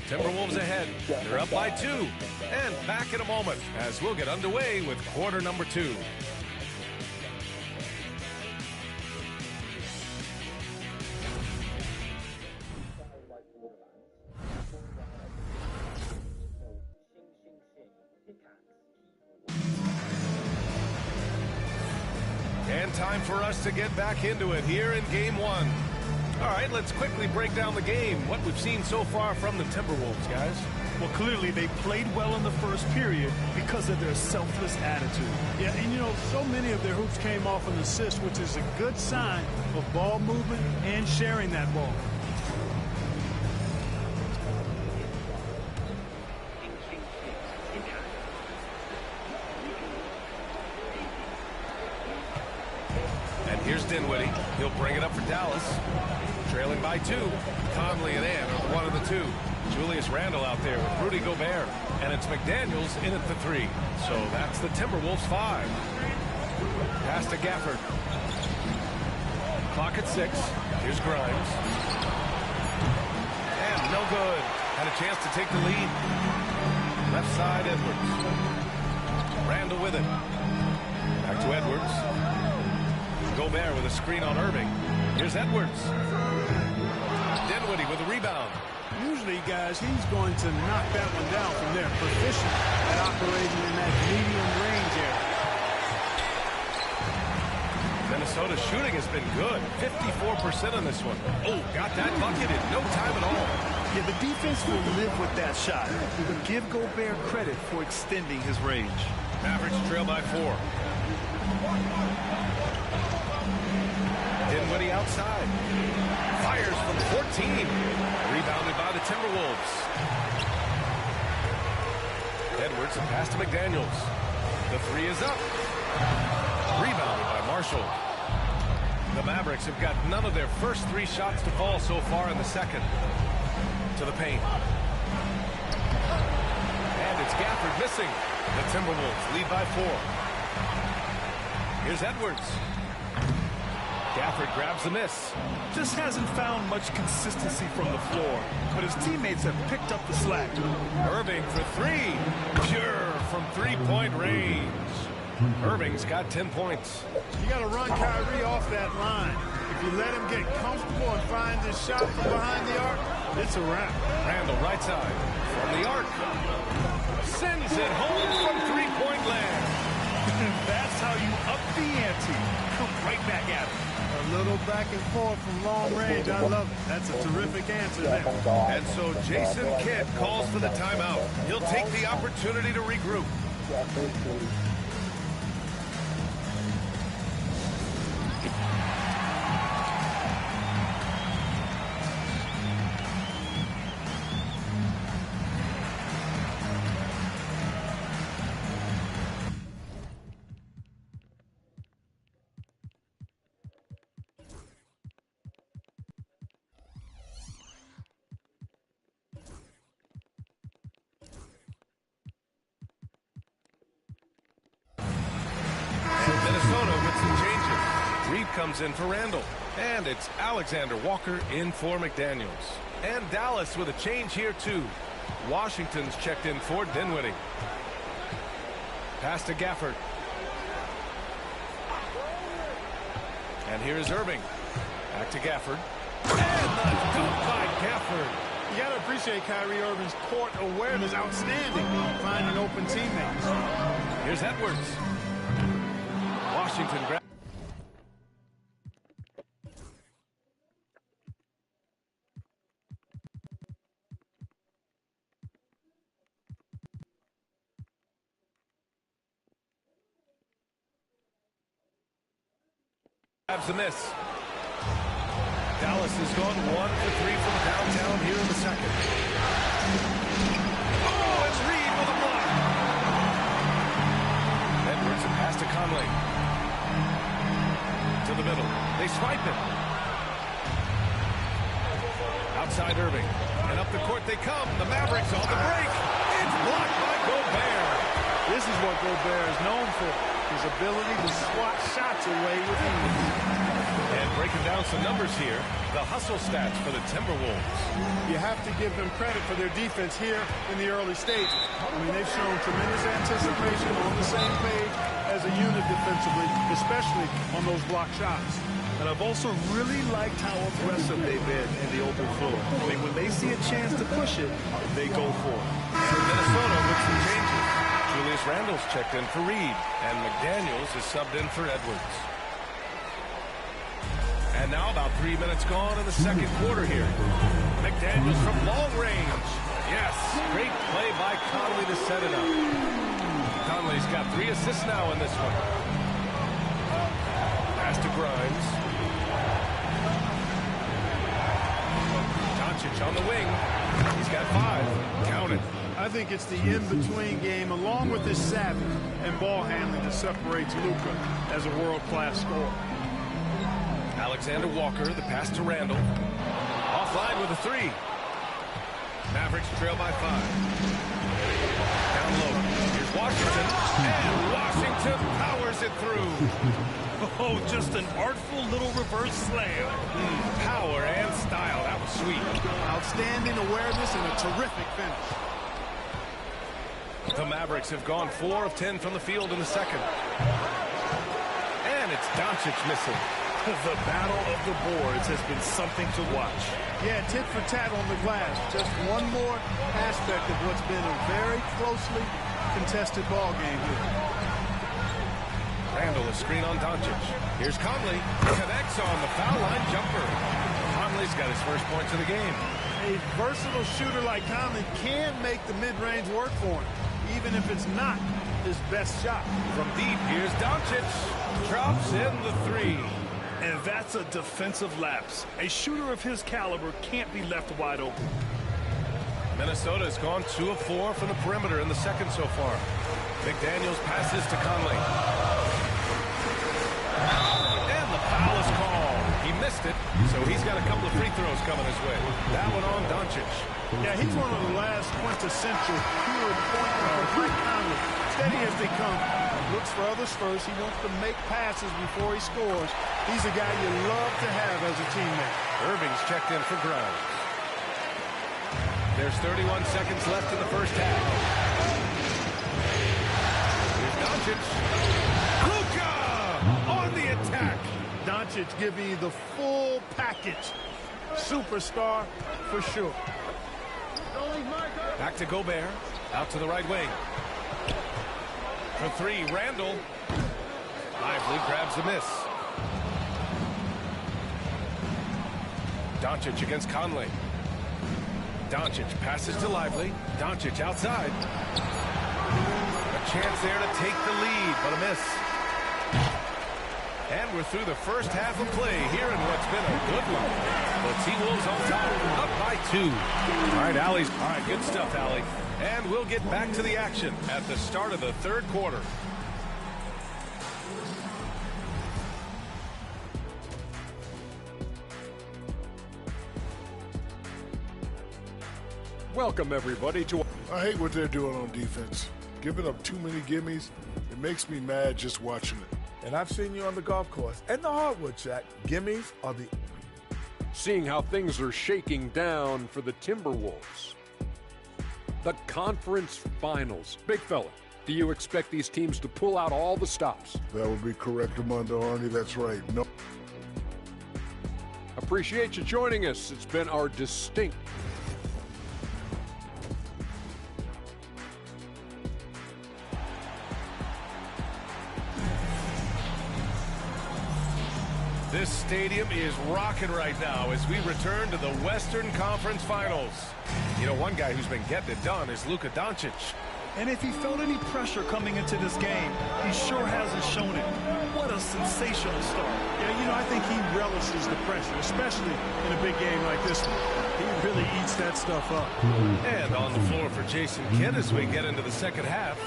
Timberwolves ahead. They're up by 2. And back in a moment as we'll get underway with quarter number 2. And time for us to get back into it here in game 1. All right, let's quickly break down the game. What we've seen so far from the Timberwolves, guys. Well, clearly they played well in the first period because of their selfless attitude. Yeah, and you know, so many of their hoops came off an assist, which is a good sign of ball movement and sharing that ball. Here's Dinwiddie. He'll bring it up for Dallas. Trailing by 2. Conley and Ant are one of the 2. Julius Randle out there with Rudy Gobert. And it's McDaniels in at the 3. So that's the Timberwolves 5. Pass to Gafford. Clock at 6. Here's Grimes. And no good. Had a chance to take the lead. Left side, Edwards. Randle with it. Back to Edwards. Gobert with a screen on Irving. Here's Edwards. Dinwiddie with a rebound. Usually, guys, he's going to knock that one down from there. Proficient at operating in that medium range area. Minnesota's shooting has been good. 54% on this one. Oh, got that bucket in no time at all. Yeah, the defense will live with that shot. But give Gobert credit for extending his range. Mavericks trail by 4. Dinwiddie outside. Fires from 14. Rebounded by the Timberwolves. Edwards, a pass to McDaniels. The 3 is up. Rebounded by Marshall. The Mavericks have got none of their first 3 shots to fall so far in the second. To the paint. And it's Gafford missing. The Timberwolves lead by 4. Here's Edwards. Gafford grabs the miss. Just hasn't found much consistency from the floor, but his teammates have picked up the slack. Irving for 3. Pure from 3-point range. Irving's got 10 points. You got to run Kyrie off that line. If you let him get comfortable and find his shot from behind the arc, it's a wrap. Randle right side from the arc. Sends it home from 3-point land. That's how you up the ante. Come right back at it. A little back and forth from long range. I love it. That's a terrific answer there. And so Jason Kidd calls for the timeout. He'll take the opportunity to regroup. Minnesota with some changes. Reed comes in for Randle. And it's Alexander Walker in for McDaniels. And Dallas with a change here, too. Washington's checked in for Dinwiddie. Pass to Gafford. And here's Irving. Back to Gafford. And the dunk by Gafford. You got to appreciate Kyrie Irving's court awareness. Outstanding. Finding open teammates. Here's Edwards. Washington grabs. Grabs the miss. Dallas has gone 1 for 3 from downtown here in the second. Oh, it's Reed with a block. Edwards, a pass to Conley. To the middle. They swipe it. Outside Irving. And up the court they come. The Mavericks on the break. It's blocked by Gobert. This is what Gobert is known for. His ability to swat shots away with ease. And breaking down some numbers here, the hustle stats for the Timberwolves. You have to give them credit for their defense here in the early stages. I mean, they've shown tremendous anticipation, on the same page as a unit defensively, especially on those block shots. And I've also really liked how aggressive they've been in the open floor. I mean, when they see a chance to push it, they go for it. For Minnesota with some changes. Julius Randle's checked in for Reed, and McDaniels is subbed in for Edwards. And now about 3 minutes gone in the second quarter here. McDaniels from long range. Yes, great play by Conley to set it up. Conley's got 3 assists now in this one. Pass to Grimes. Doncic on the wing. He's got 5. Count it. I think it's the in-between game, along with his savvy and ball handling, that separates Luka as a world-class scorer. Alexander Walker, the pass to Randle. Offline with a 3. Mavericks trail by 5. Down low. Here's Washington. And Washington powers it through. Oh, just an artful little reverse slam. Power and style. That was sweet. Outstanding awareness and a terrific finish. The Mavericks have gone 4 of 10 from the field in the second. And it's Doncic missing. The battle of the boards has been something to watch. Yeah, tit for tat on the glass. Just one more aspect of what's been a very closely contested ball game here. Randle, a screen on Doncic. Here's Conley. Connects on the foul line jumper. Conley's got his first points of the game. A versatile shooter like Conley can make the mid-range work for him, even if it's not his best shot. From deep, here's Doncic. Drops in the 3. And that's a defensive lapse. A shooter of his caliber can't be left wide open. Minnesota has gone 2 of 4 from the perimeter in the second so far. McDaniels passes to Conley. And the foul is called. He missed it, so he's got a couple of free throws coming his way. That one on Doncic. Yeah, he's one of the last quintessential pure point guards like Conley. Steady as they come. Looks for others first. He wants to make passes before he scores. He's a guy you love to have as a teammate. Irving's checked in for Grimes. There's 31 seconds left in the first half. Here's Doncic. Luka on the attack. Doncic giving you the full package. Superstar for sure. Back to Gobert. Out to the right wing. For 3, Randle. Lively grabs the miss. Doncic against Conley. Doncic passes to Lively. Doncic outside. A chance there to take the lead, but a miss. And we're through the first half of play here in what's been a good one. The T-Wolves on top, up by 2. All right, Allie's. All right, good stuff, Allie. And we'll get back to the action at the start of the third quarter. Welcome, everybody, to... I hate what they're doing on defense. Giving up too many gimmies, it makes me mad just watching it. And I've seen you on the golf course and the hardwood track. Gimmies are the... Seeing how things are shaking down for the Timberwolves. The conference finals. Big fella, Do you expect these teams to pull out all the stops? That would be correct, Armando Arnie. That's right. No. Appreciate you joining us. It's been our distinct. This stadium is rocking right now as we return to the Western Conference Finals. You know, one guy who's been getting it done is Luka Doncic. And if he felt any pressure coming into this game, he sure hasn't shown it. What a sensational start. Yeah, you know, I think he relishes the pressure, especially in a big game like this one. He really eats that stuff up. And on the floor for Jason Kidd as we get into the second half,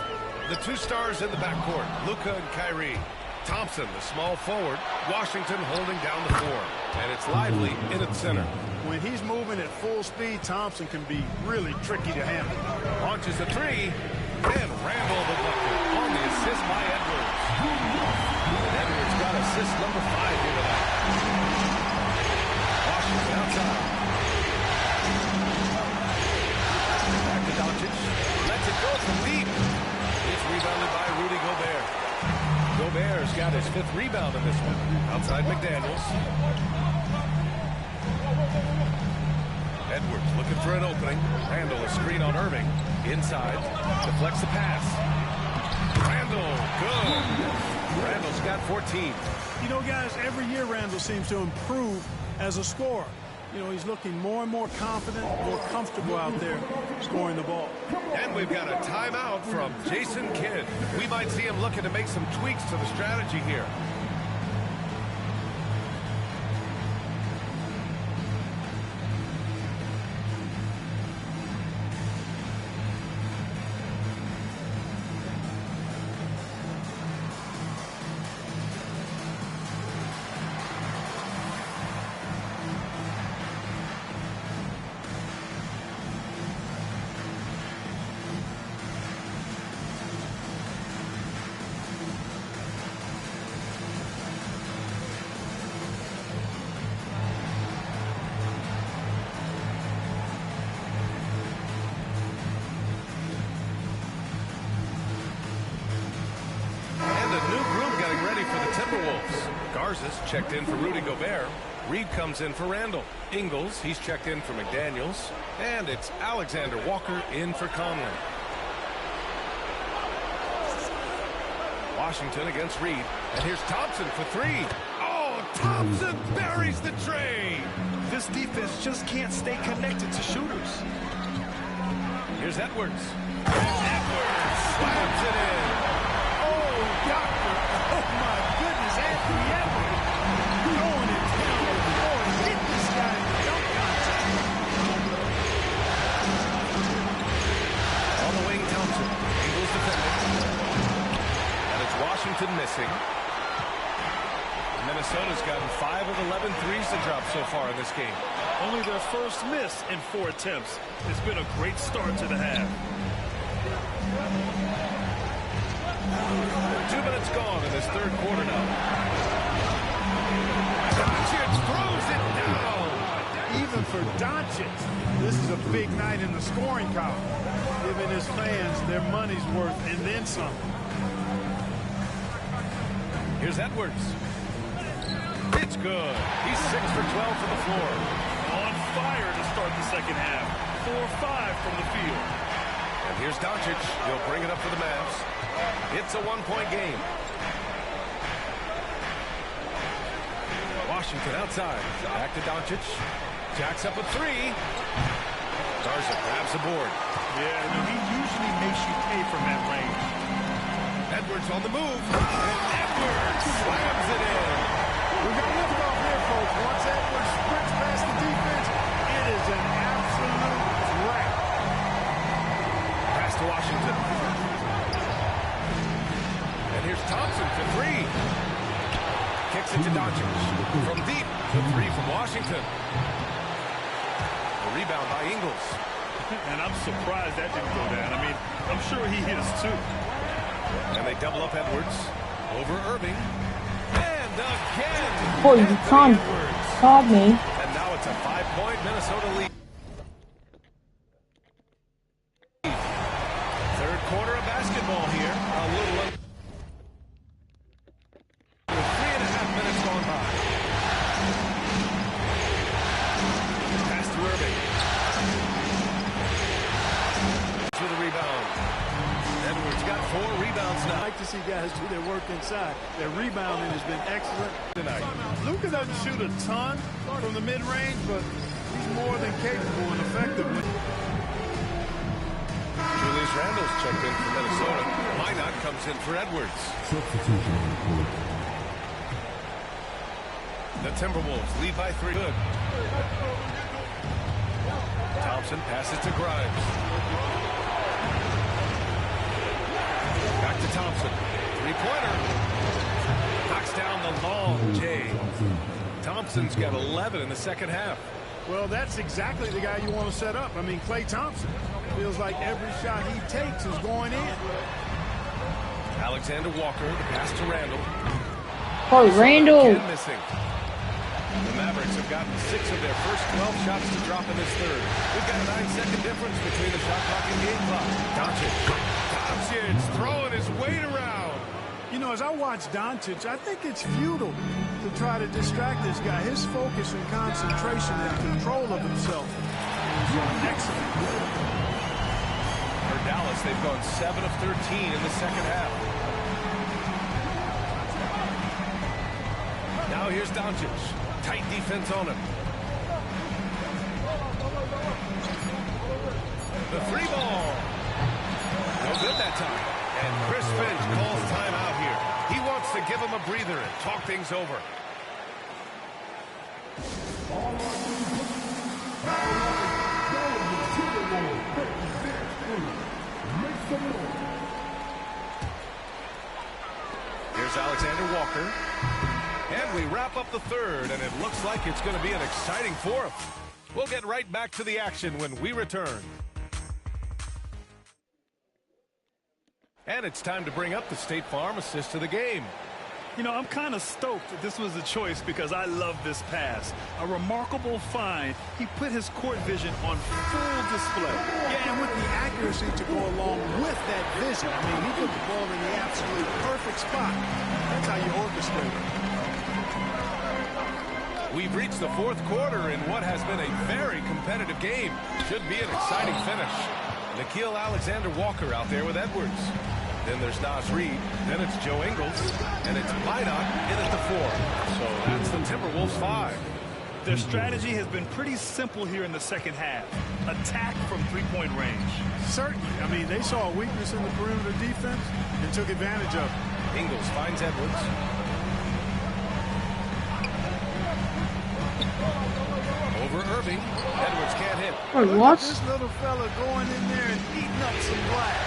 the two stars in the backcourt, Luka and Kyrie. Thompson, the small forward, Washington holding down the floor. And it's Lively in at center. When he's moving at full speed, Thompson can be really tricky to handle. Launches a three, and Randall the bucket on the assist by Edwards. Edwards got assist number 5 here tonight. Washington outside. Back to Doncic. Lets it go from deep. It's rebounded by Rudy Gobert. Gobert's got his 5th rebound in this one. Outside McDaniels. Edwards looking for an opening. Randall a screen on Irving. Inside. Deflects the pass. Randall, good. Randall's got 14. You know, guys, every year Randall seems to improve as a scorer. You know, he's looking more and more confident, more comfortable out there scoring the ball. And we've got a timeout from Jason Kidd. We might see him looking to make some tweaks to the strategy here. Checked in for Rudy Gobert. Reed comes in for Randall. Ingles, he's checked in for McDaniels. And it's Alexander Walker in for Conley. Washington against Reed. And here's Thompson for 3. Oh, Thompson buries the tray. This defense just can't stay connected to shooters. Here's Edwards. Edwards slams it in. Oh, doctor. Oh, my goodness, Anthony Edwards. Going in town on the floor and hit this guy in the dunk contest. On the wing, Thompson. Ingles defending. And it's Washington missing. Minnesota's gotten 5 of 11 threes to drop so far in this game. Only their first miss in 4 attempts. It's been a great start to the half. 2 minutes gone in this third quarter now. Doncic throws it down. Even for Doncic, this is a big night in the scoring column, giving his fans their money's worth and then some. Here's Edwards. It's good. He's 6 for 12 from the floor. On fire to start the second half. 4-5 from the field. And here's Doncic. He'll bring it up for the Mavs. It's a 1-point game. Washington outside. Back to Doncic. Jacks up a 3. Garza grabs the board. Yeah, he usually makes you pay from that range. Edwards on the move. And Edwards slams it in. We got liftoff here, folks. Once Edwards sprints past the defense, it is an absolute wrap. Pass to Washington. And here's Thompson for 3. Kicks it to Doncic. From deep, the 3 from Washington. A rebound by Ingles. And I'm surprised that didn't go down. I mean, I'm sure he is too. And they double up Edwards. Over Irving. And again. Boy, you can't stop me. And now it's a 5-point Minnesota lead. Third corner of basketball here. A little with 3.5 minutes gone by. Pass to Irving. To the rebound. Edwards got 4 rebounds now. I like to see guys do their work inside. Their rebounding has been excellent tonight. Luka doesn't shoot a ton from the mid-range, but he's more than capable and effective. Julius Randle's checked in for Minnesota. Minot comes in for Edwards. The Timberwolves lead by 3. Good. Thompson passes to Grimes. Back to Thompson. 3-pointer. Knocks down the long J. Thompson's got 11 in the second half. Well, that's exactly the guy you want to set up. I mean, Klay Thompson feels like every shot he takes is going in. Alexander Walker, the pass to Randle. Oh, Randle. Again missing. The Mavericks have gotten 6 of their first 12 shots to drop in this third. We've got a 9-second difference between the shot clock and game clock. Doncic throwing his weight around. You know, as I watch Doncic, I think it's futile to try to distract this guy. His focus and concentration and control of himself is excellent. For Dallas, they've gone 7 of 13 in the second half. Now here's Doncic. Tight defense on him. The 3 ball. No good that time. And Chris Finch calls timeout here. He wants to give him a breather and talk things over. Here's Alexander Walker. And we wrap up the third, and it looks like it's going to be an exciting fourth. We'll get right back to the action when we return. And it's time to bring up the State Farm assist to the game. You know, I'm kind of stoked that this was a choice because I love this pass. A remarkable find. He put his court vision on full display. Yeah, and with the accuracy to go along with that vision. I mean, he put the ball in the absolute perfect spot. That's how you orchestrate it. We've reached the fourth quarter in what has been a very competitive game. Should be an exciting finish. Nickeil Alexander-Walker out there with Edwards. Then there's Naz Reid. Then it's Joe Ingles. And it's Minot in at the 4. So that's the Timberwolves 5. Their strategy has been pretty simple here in the second half. Attack from 3-point range. Certainly. I mean, they saw a weakness in the perimeter defense and took advantage of it. Ingles finds Edwards. Over Irving. Edwards can't hit. Oh, what? This little fella going in there and eating up some glass.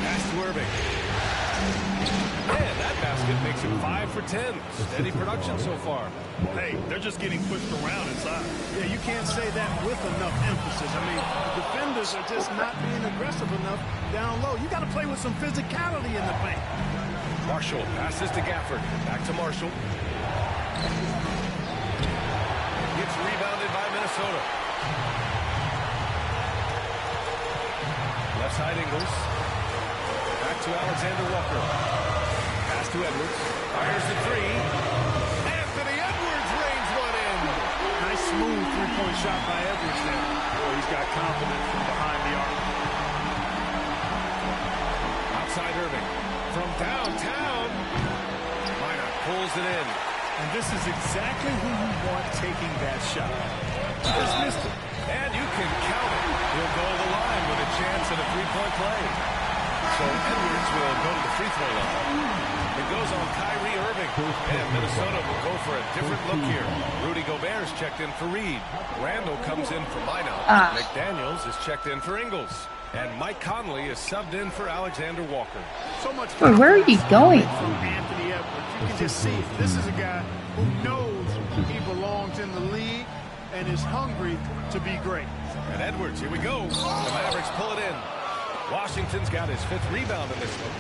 Pass to Irving. And that basket makes it 5 for 10. Steady production so far. Hey, they're just getting pushed around inside. Yeah, you can't say that with enough emphasis. I mean, the defenders are just not being aggressive enough down low. You got to play with some physicality in the paint. Marshall passes to Gafford. Back to Marshall. Gets rebounded by Minnesota. Left side Ingles. Back to Alexander Walker. Pass to Edwards. Fires the 3. Anthony Edwards rains one in. Nice smooth 3-point shot by Edwards there. Boy, he's got confidence from behind the arc. Outside Irving. From downtown. Minot pulls it in. And this is exactly who you want taking that shot. Just missed it. And you can count it. He'll go to the line with a chance at a 3-point play. So Edwards will go to the free throw line. It goes on Kyrie Irving. And Minnesota will go for a different look here. Rudy Gobert's checked in for Reed. Randle comes in for Minot. McDaniels is checked in for Ingles. And Mike Conley is subbed in for Alexander Walker. So much. Wait, where are you going? From Anthony Edwards. You can just see it. This is a guy who knows he belongs in the league and is hungry to be great. And Edwards, here we go. The Mavericks pull it in. Washington's got his 5th rebound in this one.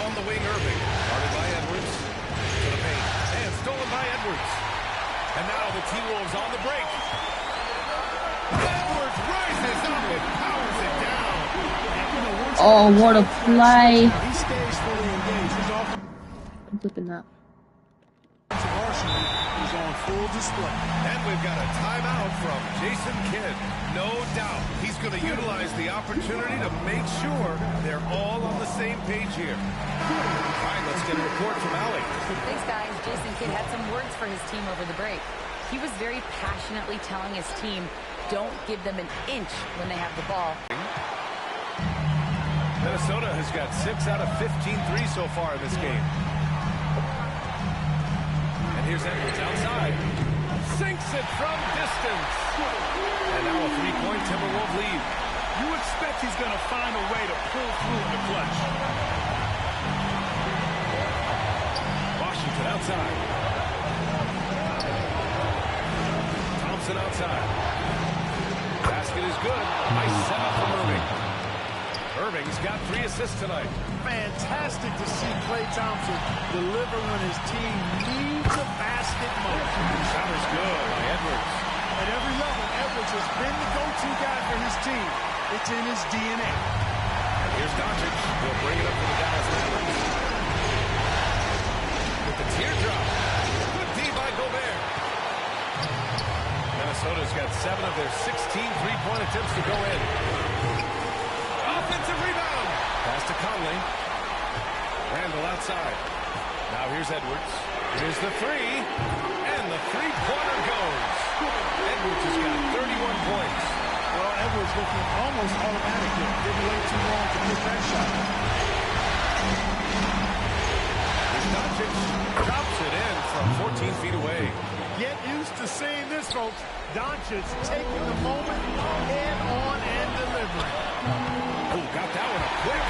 On the wing, Irving. Guarded by Edwards. To the paint. And stolen by Edwards. And now the T-Wolves on the break. Edwards rises up and power. Oh, what a play. He stays fully engaged. His I'm flipping that. arsenal is on full display. And we've got a timeout from Jason Kidd. No doubt he's going to utilize the opportunity to make sure they're all on the same page here. All right, let's get a report from Allie. Thanks, guys. Jason Kidd had some words for his team over the break. He was very passionately telling his team, don't give them an inch when they have the ball. Minnesota has got 6 out of 15 threes so far in this game. And here's Edwards outside. Sinks it from distance. And now a 3-point Timberwolves lead. You expect he's going to find a way to pull through in the clutch. Washington outside. Thompson outside. Basket is good. Nice setup from Irving. Irving's got 3 assists tonight. Fantastic to see Klay Thompson deliver when his team needs a basket most. Shot is good by Edwards. At every level, Edwards has been the go-to guy for his team. It's in his DNA. And here's Doncic. He'll bring it up for the Dallas Mavericks. With the teardrop. Good D by Gobert. Minnesota's got 7 of their 16 three-point attempts to go in. Offensive rebound. Pass to Conley. Randall outside. Now here's Edwards. Here's the 3. And the three-pointer goes. Edwards has got 31 points. Well, Edwards looking almost automatic here. Didn't wait too long to hit that shot. Doncic drops it in from 14 feet away. Get used to seeing this, folks. Doncic taking the moment head on and delivering. Oh, got that one up quick.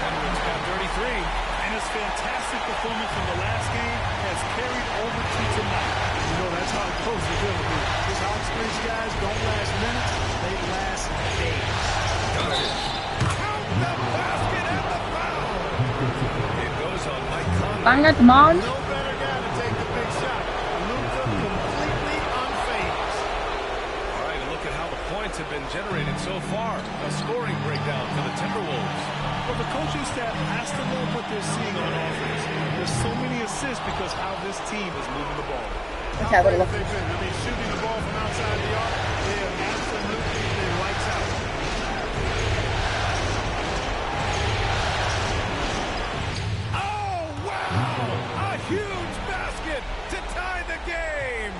Edwards got 33. And his fantastic performance from the last game has carried over to tonight. You know, that's how close the will be. These high-experience guys don't last minutes, they last days. Doncic. Count the basket and the foul. It goes on Mike Conley. Bang at man. No better guy to take the big shot. Luka completely unfazed. All right, look at how the points have been generated so far. A scoring breakdown for the Timberwolves. Well, the coaching staff has to love what they're seeing on offense. There's so many assists because how this team is moving the ball. Okay, what How great have they been? I mean, shooting the ball from outside the arc, they have absolutely been lights out. Oh, wow! A huge basket to tie the game!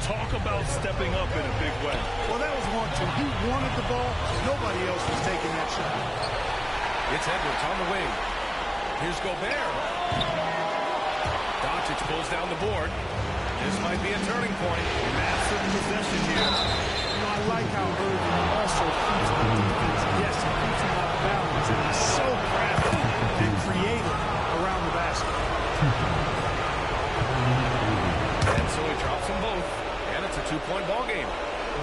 Talk about stepping up in a big way. Well, that was 1-2. He wanted the ball. Nobody else was taking that shot. It's Edwards on the wing. Here's Gobert. Doncic pulls down the board. This might be a turning point. Massive possession here. You know, I like how Irving also keeps on defense. Yes, he keeps him out of balance, and he's so crafty and creative around the basket. And so he drops them both, and it's a 2-point ball game.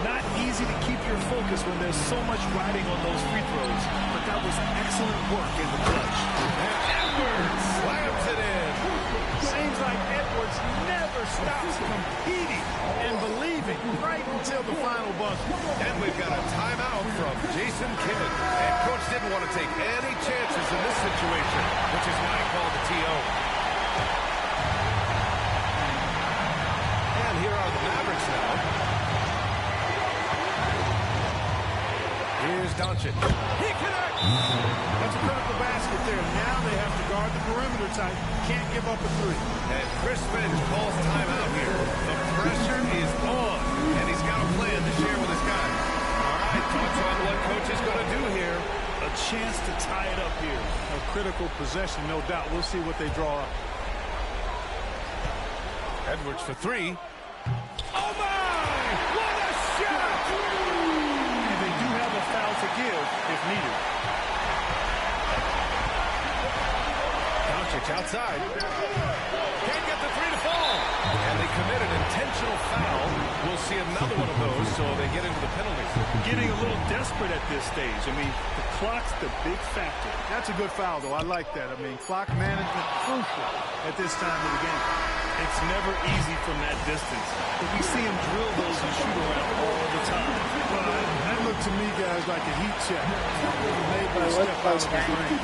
Not easy to keep your focus when there's so much riding on those free throws, but that was excellent work in the clutch. And Edwards slams it in. Seems like Edwards never stops competing and believing right until the final buzzer. And we've got a timeout from Jason Kidd. And coach didn't want to take any chances in this situation, which is why he called the TO. And here are the Mavericks now. Here's Doncic. He connects! That's a critical basket there. Now they have to guard the perimeter tight. Can't give up a 3. And Chris Finch calls timeout here. The pressure is on, and he's got a plan to share with his guys. All right, thoughts on what coach is going to do here? A chance to tie it up here. A critical possession, no doubt. We'll see what they draw up. Edwards for 3. Oh, my! What a shot! Foul to give if needed. Doncic outside. Can't get the 3 to fall. And they commit an intentional foul. We'll see another one of those, so they get into the penalties. Getting a little desperate at this stage. I mean, the clock's the big factor. That's a good foul, though. I like that. I mean, clock management crucial at this time of the game. It's never easy from that distance, but we see him drill those and shoot around all the time. Well, that looked to me, guys, like a heat check. Made by step out of the ring.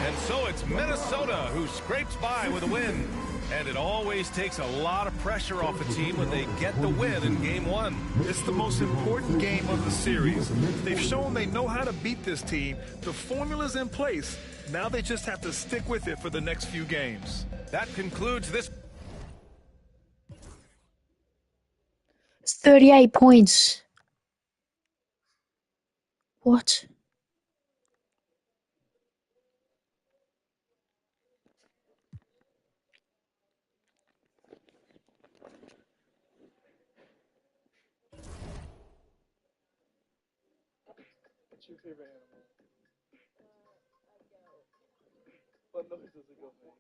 And so it's Minnesota who scrapes by with a win. And it always takes a lot of pressure off a team when they get the win in Game 1. It's the most important game of the series. They've shown they know how to beat this team. The formula's in place. Now they just have to stick with it for the next few games. That concludes this. It's 38 points. What? What's your favorite animal? What noise does it go make?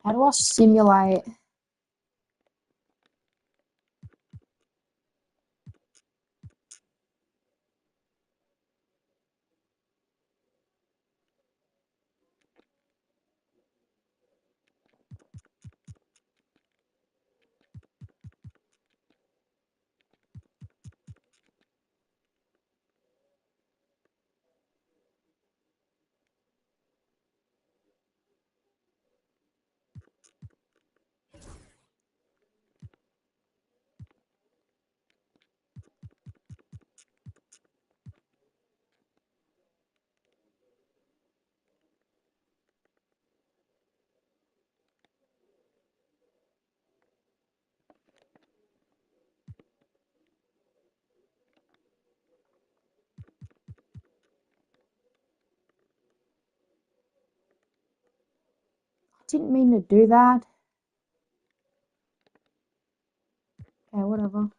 How do I simulate? I didn't mean to do that. Okay, whatever.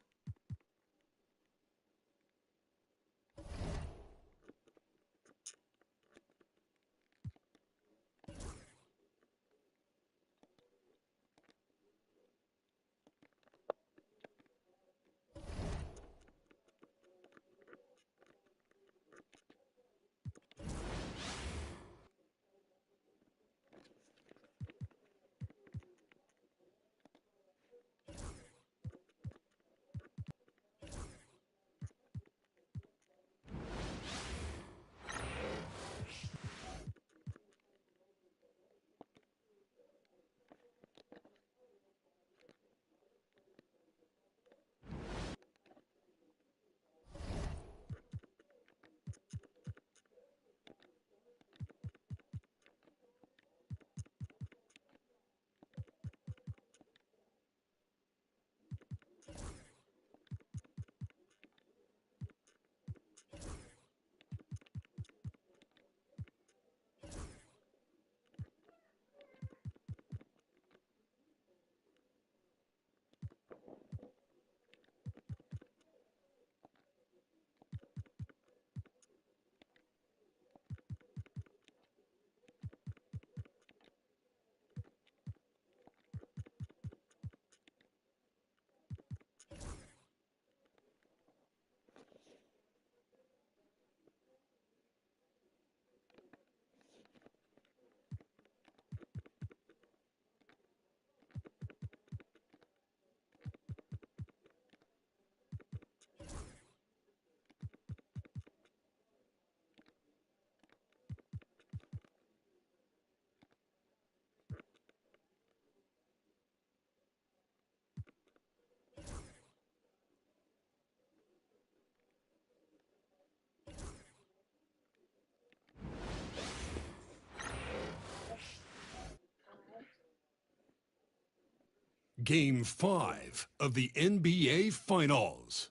Game 5 of the NBA Finals.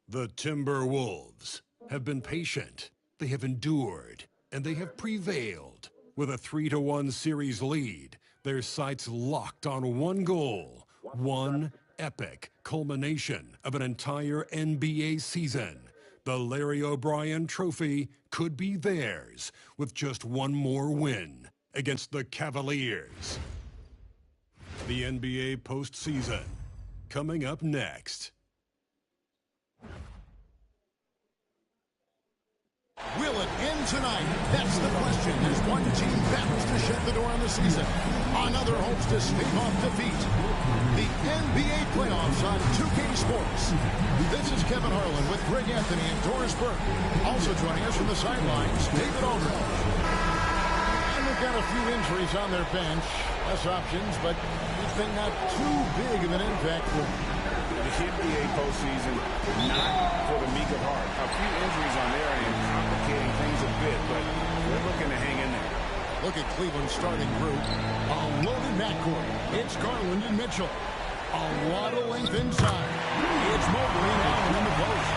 The Timberwolves have been patient, they have endured, and they have prevailed. With a 3-1 series lead, their sights locked on one goal, one epic culmination of an entire NBA season. The Larry O'Brien Trophy could be theirs with just one more win against the Cavaliers. The NBA postseason coming up next. Will it end tonight? That's the question as one team battles to shut the door on the season. Another hopes to stave off defeat. The NBA playoffs on 2K Sports. This is Kevin Harlan with Greg Anthony and Doris Burke. Also joining us from the sidelines, David Aldridge. And we've got a few injuries on their bench. Less options, but it's been not too big of an impact for them. The NBA postseason, not for the meek of heart. A few injuries on their end, complicating things a bit, but they're looking to hang in there. Look at Cleveland's starting group. A loaded backcourt. It's Garland and Mitchell. A lot of length inside. It's Mobley and Allen in the post.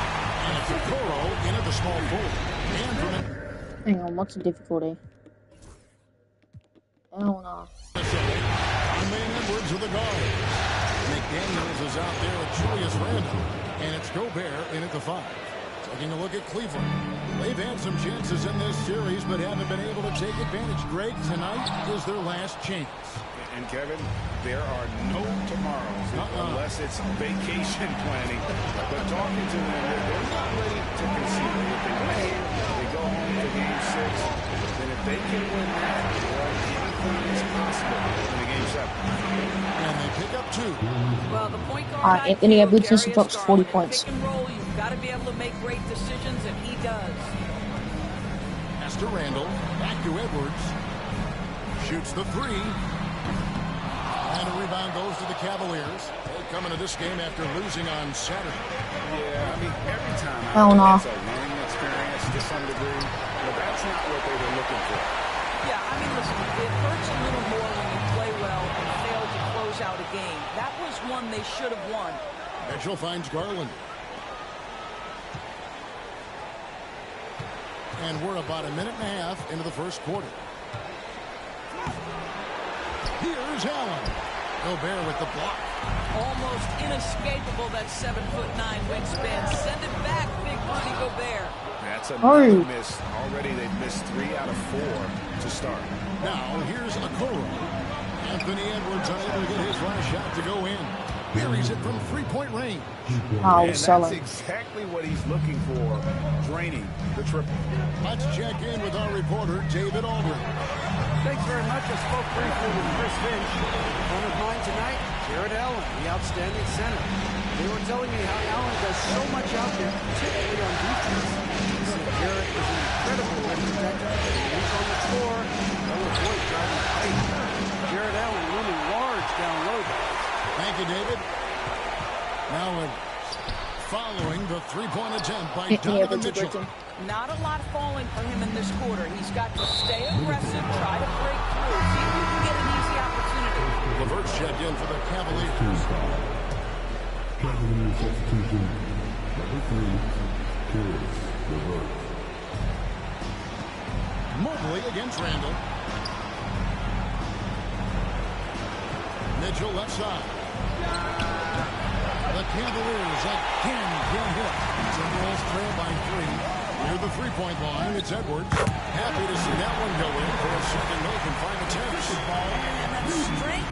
And it's Okoro in at the small forward. And from it. Hang on, what's the difficulty? Oh no. Main Edwards with the guard. McDaniels is out there with Julius Randle. And it's Gobert in at the 5. Taking a look at Cleveland. They've had some chances in this series, but haven't been able to take advantage. Greg, tonight is their last chance. And Kevin, there are no tomorrows unless it's vacation planning. But talking to them, they're not ready to concede. If they win, they go home to Game 6. Then if they can win that, well, anything is possible in the Game 7. And they pick up 2. Well, the point guard Anthony Edwards drops 40 points. Pick and roll, you've got to be able to make great decisions, and he does. Pass to Randall. Back to Edwards. Shoots the 3. And a rebound goes to the Cavaliers. They come into this game after losing on Saturday. Yeah, I mean, every time no. it's a learning experience to some degree, but that's not what they were looking for. Yeah, I mean, listen, it hurts a little more when you play well and fail to close out a game. That was one they should have won. Mitchell finds Garland. And we're about a minute and a half into the first quarter. Here's Allen. Gobert with the block. Almost inescapable, that 7'9" wingspan. Send it back, big Rudy Gobert. That's another miss. Already they've missed 3 out of 4 to start. Now here's Okoro. Anthony Edwards unable to get his last shot to go in. Buries it from 3-point range. And that's exactly what he's looking for, draining the triple. Let's check in with our reporter, David Aldridge. Thanks very much. I spoke briefly with Chris Finch. One of mine tonight, Jared Allen, the outstanding center. They were telling me how Allen does so much out there, particularly on defense. He said Jared is an incredible rim protector. He's on the floor, they'll avoid driving the paint. Jared Allen looming large down low. Thank you, David. Now following the 3-point attempt by Donovan Mitchell. Not a lot falling for him in this quarter. He's got to stay aggressive, try to break through, see if he can get an easy opportunity. LeVert's checked in for the Cavaliers. Cavaliers substitution. Number 3, Caris LeVert. Mobley against Randall. Mitchell left side. The Cavaliers again can't hit. Timberwolves trail by 3. Near the 3-point line, it's Edwards. Happy to see that one go in for a second no confined attempt. And that's straight.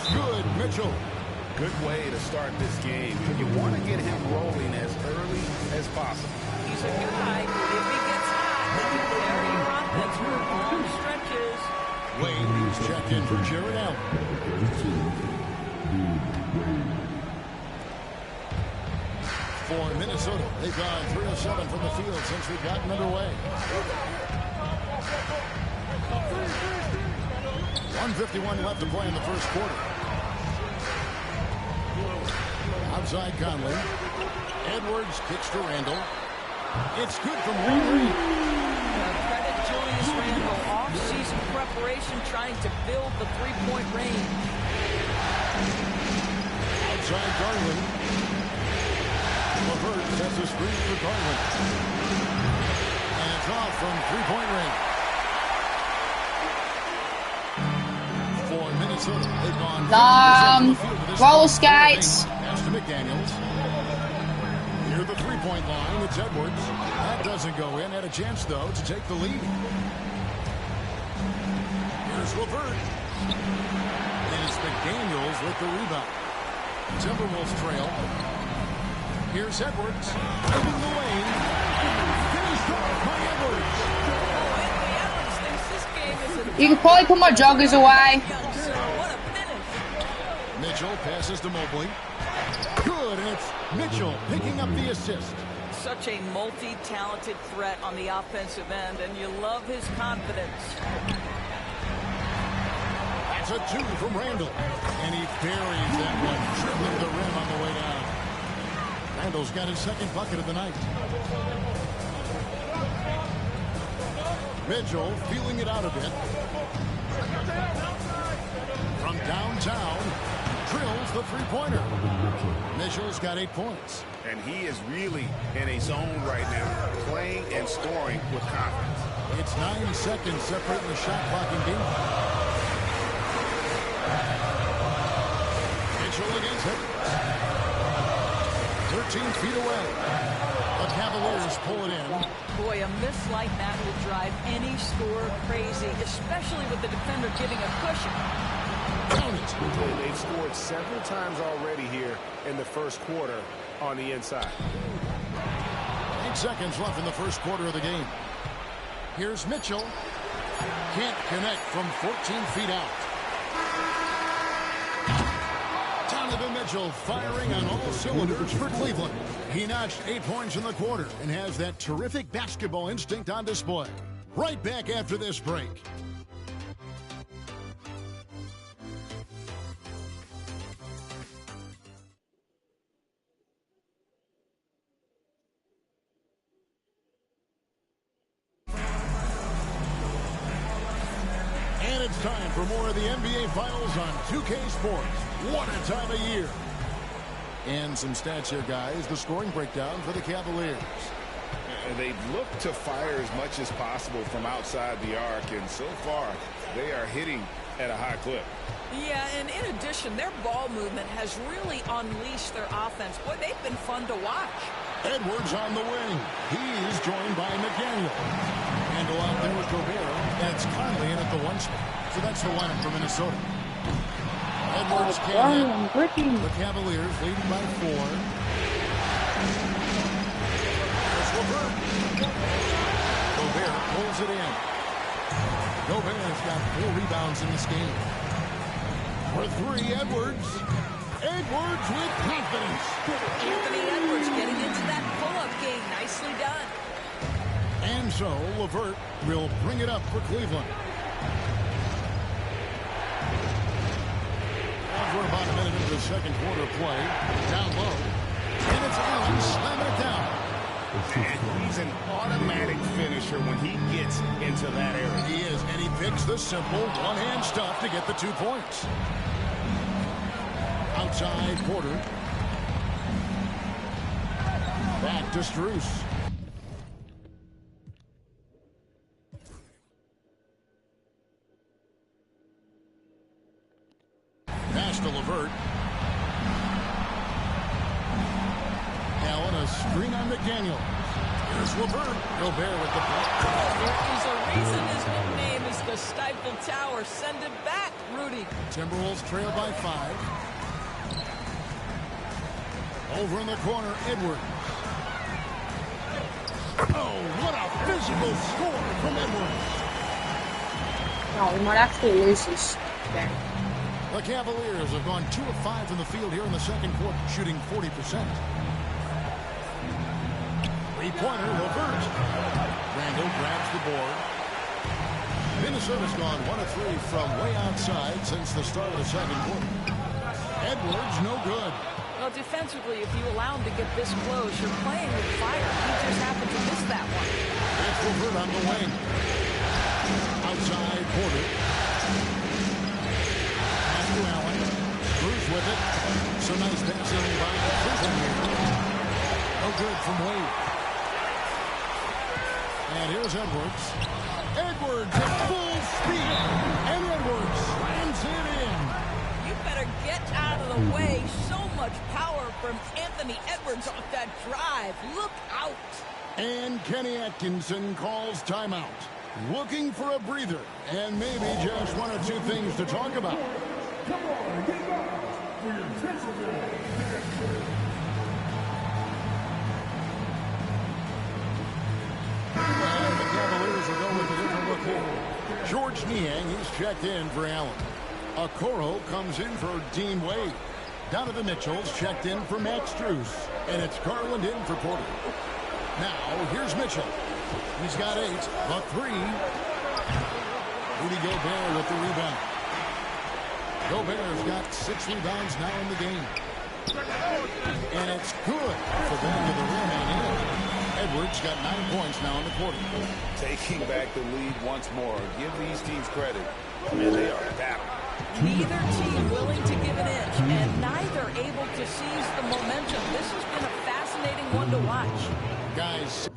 is good. Mitchell. Good way to start this game. You want to get him rolling as early as possible. He's a guy, if he gets hot, he can carry your offense for long stretches. Wade needs check in for Jared Allen. For Minnesota, they've gone 3 of 7 from the field since we've gotten underway. 1:51 left to play in the first quarter. Outside Conley. Edwards kicks to Randall. It's good from Henry. Credit Julius Randle. Off-season preparation trying to build the three-point range. Outside Garland. LeVert sets a screen for Garland. And it's off from three-point range. For Minnesota, they've gone roller skates. Pass to McDaniels. Near the three-point line, it's Edwards. That doesn't go in. Had a chance, though, to take the lead. Here's LeVert. And it's McDaniels with the rebound. Timberwolves trail. Here's Edwards. Open the lane. Finished off by Edwards. Edwards thinks this game is a You can probably put my joggers away. what a finish. Mitchell passes to Mobley. Good, and it's Mitchell picking up the assist. Such a multi-talented threat on the offensive end, and you love his confidence. That's a 2 from Randall. And he buries that one, dribbling the rim on the way down. Randall's got his second bucket of the night. Mitchell feeling it out a bit. From downtown, drills the three-pointer. Mitchell's got 8 points. And he is really in a zone right now, playing and scoring with confidence. It's 9 seconds separating the shot clock and game. Mitchell against it. 13 feet away. The Cavaliers pull it in. Boy, a miss like that will drive any scorer crazy, especially with the defender giving a cushion. Count it. They've scored several times already here in the first quarter on the inside. 8 seconds left in the first quarter of the game. Here's Mitchell. Can't connect from 14 feet out. Donovan Mitchell firing on all cylinders for Cleveland. He notched 8 points in the quarter and has that terrific basketball instinct on display. Right back after this break. And it's time for more of the NBA Finals on 2K Sports. What a time of year. And some stats here, guys. The scoring breakdown for the Cavaliers. They've looked to fire as much as possible from outside the arc, and so far, they are hitting at a high clip. Yeah, and in addition, their ball movement has really unleashed their offense. Boy, they've been fun to watch. Edwards on the wing. He's joined by McDaniel. Handle out there with Gobert. That's Conley in at the 1 spot. So that's the lineup for Minnesota. Edwards can't hit. The Cavaliers leading by 4. There's LeVert. Gobert pulls it in. Gobert's got 4 rebounds in this game. For 3, Edwards. Edwards with confidence. Anthony Edwards getting into that pull-up game. Nicely done. And so LeVert will bring it up for Cleveland. We're about a minute into the second quarter play. Down low. And it's Allen slamming it down. And he's an automatic finisher when he gets into that area. He is, and he picks the simple one-hand stuff to get the 2 points. Outside Porter. Back to Strus. Pass to LeVert. Allen, a screen on McDaniel. Here's Levert. Gobert with the block. There is a reason his nickname is the Stifle Tower. Send it back, Rudy. Timberwolves trail by 5. Over in the corner, Edwards. Oh, what a physical score from Edwards. No, we might actually lose this game. The Cavaliers have gone 2 of 5 from the field here in the second quarter, shooting 40%. Three-pointer, Levert. Randall grabs the board. Minnesota's gone 1 of 3 from way outside since the start of the second quarter. Edwards, no good. Well, defensively, if you allow him to get this close, you're playing with fire. He just happened to miss that one. That's Levert on the wing. Outside, Porter. Pass to Allen. Cruz with it. So nice passing by Cleveland here. No good from Wade. And here's Edwards. Edwards at full speed. And Edwards slams it in. You better get out of the way. So much power from Anthony Edwards off that drive. Look out. And Kenny Atkinson calls timeout. Looking for a breather and maybe just 1 or 2 things to talk about. Come on, get back for your Timberwolves. And the Cavaliers will go with a different look here. George Niang, he's checked in for Allen. Okoro comes in for Dean Wade. Donovan Mitchell's checked in for Max Strus. And it's Garland in for Porter. Now, here's Mitchell. He's got 8, but 3. Rudy Gobert with the rebound. Gobert's got 6 rebounds now in the game. And it's good for them to the rim and in. Edwards got 9 points now in the quarter. Taking back the lead once more. Give these teams credit. Man, they are battling. Neither team willing to give an inch, and neither able to seize the momentum. This has been a fascinating one to watch. Guys.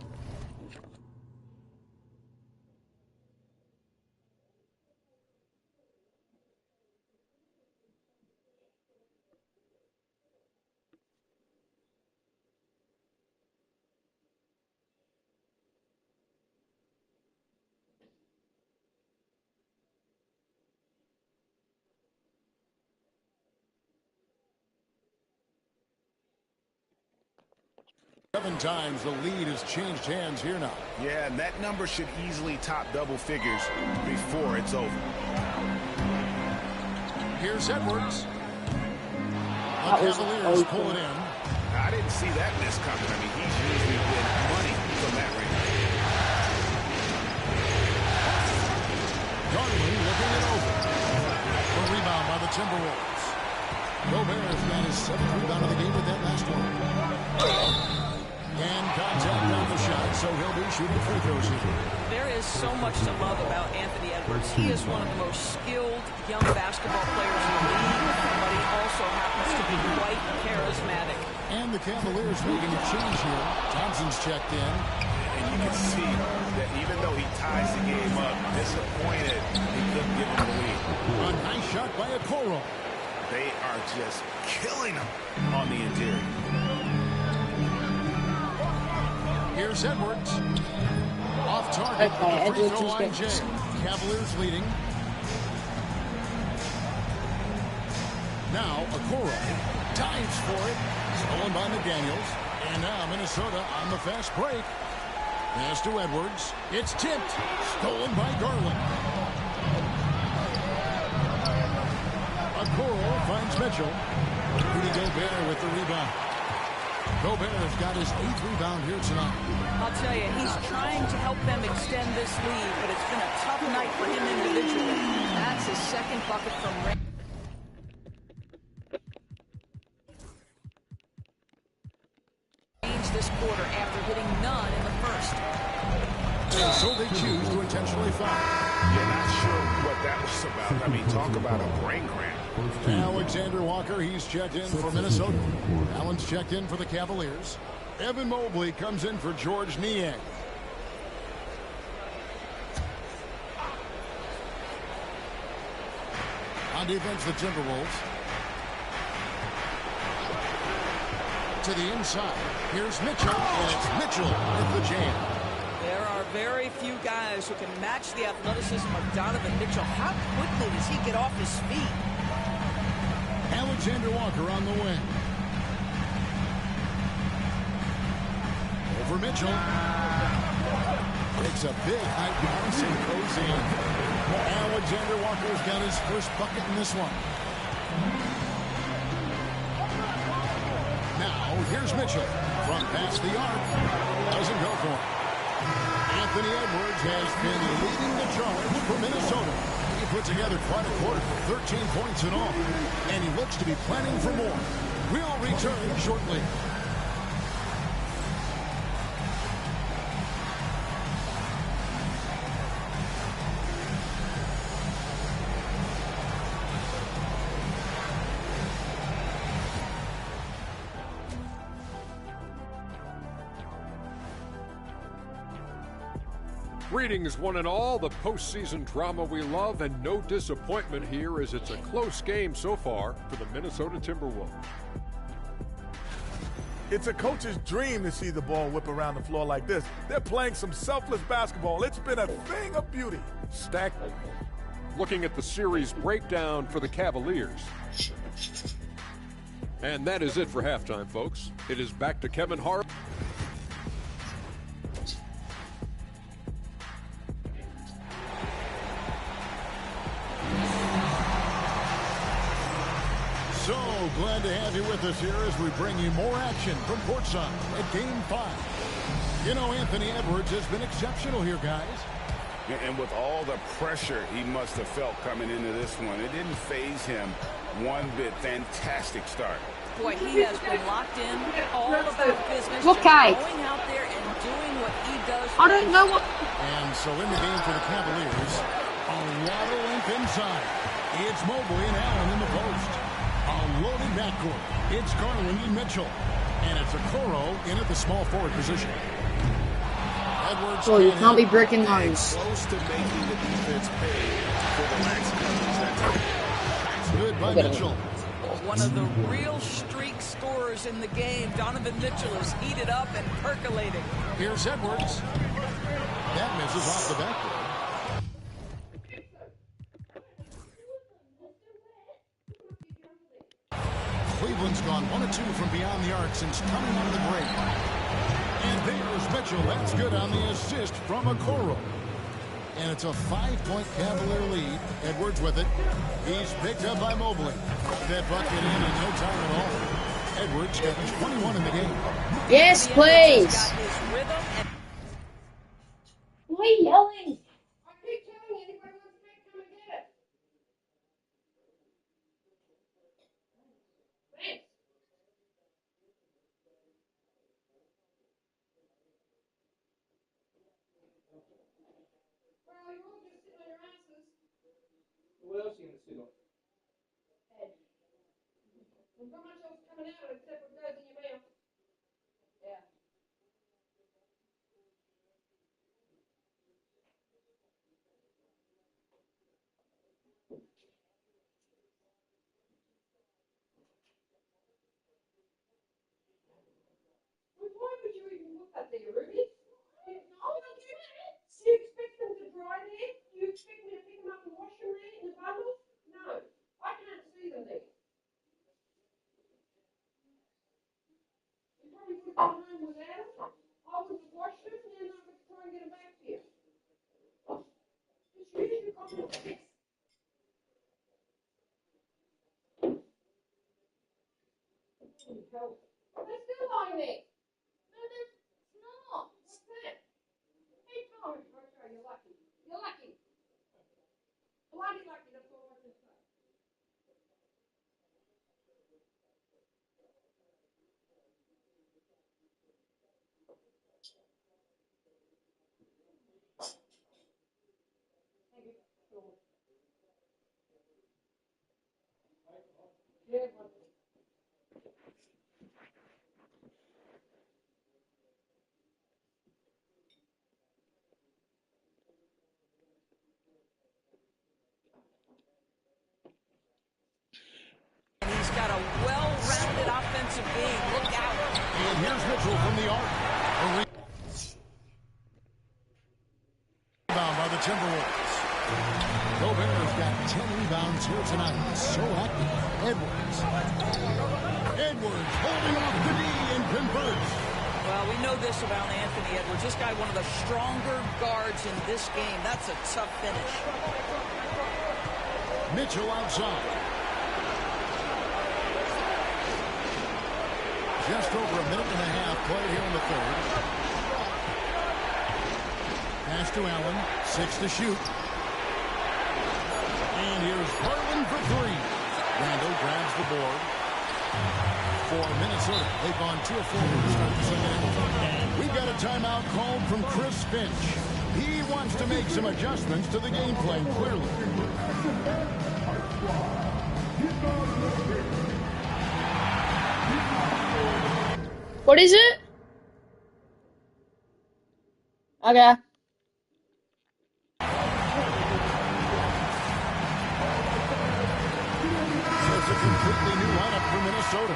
Seven times the lead has changed hands here now. Yeah, and that number should easily top double figures before it's over. Here's Edwards. The Cavaliers pull it in. I didn't see that miss coming. I mean, he's usually been money from that range. Garland looking it over. A rebound by the Timberwolves. Gobert's got his 7th rebound of the game with that last one. And contact on the shot, so he'll be shooting free throws here. There is so much to love about Anthony Edwards. He is one of the most skilled young basketball players in the league, but he also happens to be quite charismatic. And the Cavaliers making a change here. Thompson's checked in. And you can see that even though he ties the game up, disappointed he couldn't give him the lead. A nice shot by Okoro. They are just killing him on the interior. Here's Edwards. Off target at the free throw line, Jay. Cavaliers leading. Now, Okoro dives for it. Stolen by McDaniels. And now Minnesota on the fast break. Pass to Edwards. It's tipped. Stolen by Garland. Okoro finds Mitchell. Rudy Gobert with the rebound. Gobert's got his 8th rebound here tonight. I'll tell you, he's trying to help them extend this lead, but it's been a tough night for him individually. That's his 2nd bucket from range this quarter after hitting none in the first. And so they choose to intentionally foul. You're not sure what that was about. I mean, talk about a brain cramp. Alexander Walker, he's checked in for Minnesota. Allen's checked in for the Cavaliers. Evan Mobley comes in for George Niang. On defense, the Timberwolves. to the inside. Here's Mitchell, and it's Mitchell with the jam. There are very few guys who can match the athleticism of Donovan Mitchell. How quickly does he get off his feet? Alexander Walker on the wing. Over Mitchell. Takes a big high bounce and goes in. Alexander Walker's got his first bucket in this one. Now, here's Mitchell. Front past the arc. Doesn't go for it. Anthony Edwards has been leading the charge for Minnesota. He put together quite a quarter, 13 points in all. And he looks to be planning for more. We'll return shortly. Greetings, one and all. The postseason drama we love, and no disappointment here as it's a close game so far for the Minnesota Timberwolves. It's a coach's dream to see the ball whip around the floor like this. They're playing some selfless basketball. It's been a thing of beauty. Stack looking at the series breakdown for the Cavaliers. And that is it for halftime, folks. It is back to Kevin Hart. So glad to have you with us here as we bring you more action from courtside at Game 5. You know, Anthony Edwards has been exceptional here, guys. And with all the pressure he must have felt coming into this one, it didn't faze him one bit. Fantastic start. Boy, he has been locked in, all about business, Okay. just going out there and doing what he does. I don't know what. And so in the game for the Cavaliers, a lot of length inside. It's Mobley and Allen in the post. A loaded backcourt. It's Garland and Mitchell. And it's Okoro in at the small forward position. Edwards Oh, you can't be breaking those. Close to making the defense pay for the lax coverage that time. It's good by Mitchell. One of the real streak scorers in the game. Donovan Mitchell is heated up and percolating. Here's Edwards. That misses off the backboard. Cleveland's gone 1 of 2 from beyond the arc since coming out of the break. And there's Mitchell. That's good on the assist from Okoro. And it's a 5-point Cavalier lead. Edwards with it. He's picked up by Mobley. That bucket in no time at all. Edwards got 21 in the game. Yes, please. Why are you yelling? What else are you going to sit on? There's not much else coming out except what goes in your mouth. Yeah. Well, why would you even put that there, Ruby? No, don't do that. Do you expect them to dry there? Do you expect me to pick them up and wash them there in the bundles? No, I can't see them there. You probably would have gone home without them. I would have washed them and then I would try and get them back to you. Just use your common sense. They're still lying there. No, it's not. What's that? Hey, Tom, you're lucky. You're lucky. Bloody lucky, that's all I can say. Yeah, And he's got a well-rounded offensive game. Look out. And here's Mitchell from the arc. Rebound by the Timberwolves. Gobert's got 10 rebounds here tonight. So active. Edwards holding off the knee and converts. Well, we know this about Anthony Edwards. This guy, one of the stronger guards in this game. That's a tough finish. Mitchell outside. Just over a minute and a half played here in the third. Pass to Allen. 6 to shoot. And here's Garland for 3. Randall grabs the board. For Minnesota, they've gone 2 of 4 to start the second half. And we've got a timeout called from Chris Finch. He wants to make some adjustments to the game plan, clearly. What is it? Okay. So it's a completely new lineup for Minnesota.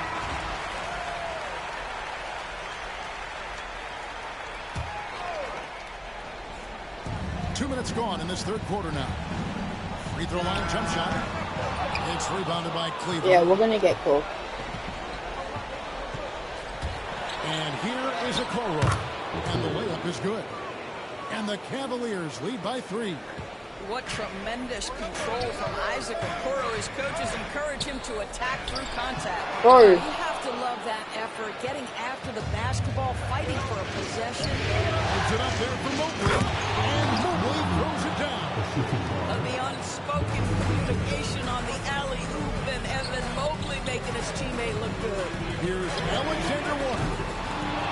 Two minutes gone in this third quarter now. Free throw line jump shot. It's rebounded by Cleveland. Yeah, we're gonna get cool. And here is a Okoro. And the layup is good. And the Cavaliers lead by 3. What tremendous control from Isaac Okoro. His coaches encourage him to attack through contact. Oh. You have to love that effort, getting after the basketball, fighting for a possession. Puts it up there for Mobley. And Mobley throws it down. The unspoken communication on the alley-oop, and Evan Mobley making his teammate look good. Here's Alexander Walker.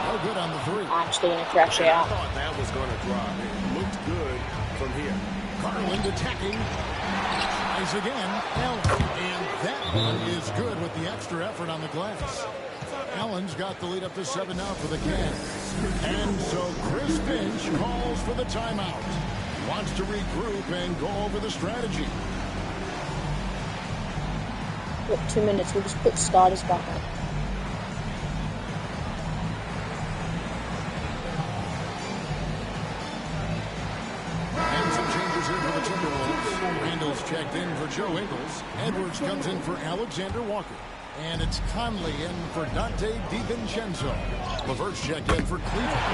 Oh, good on the 3. I'm still gonna crash it out. I thought that was going to drop. It looked good from here. Garland attacking. Tries again. Allen. And that one is good with the extra effort on the glass. Allen's got the lead up to 7 now for the Cavs. And so Chris Finch calls for the timeout. Wants to regroup and go over the strategy. What, 2 minutes? We'll just put starters back up. And some changes here for the Timberwolves. Randall's checked in for Joe Ingles. Edwards comes in for Alexander Walker. And it's Conley in for Dante DiVincenzo. LeVert's checked in for Cleveland.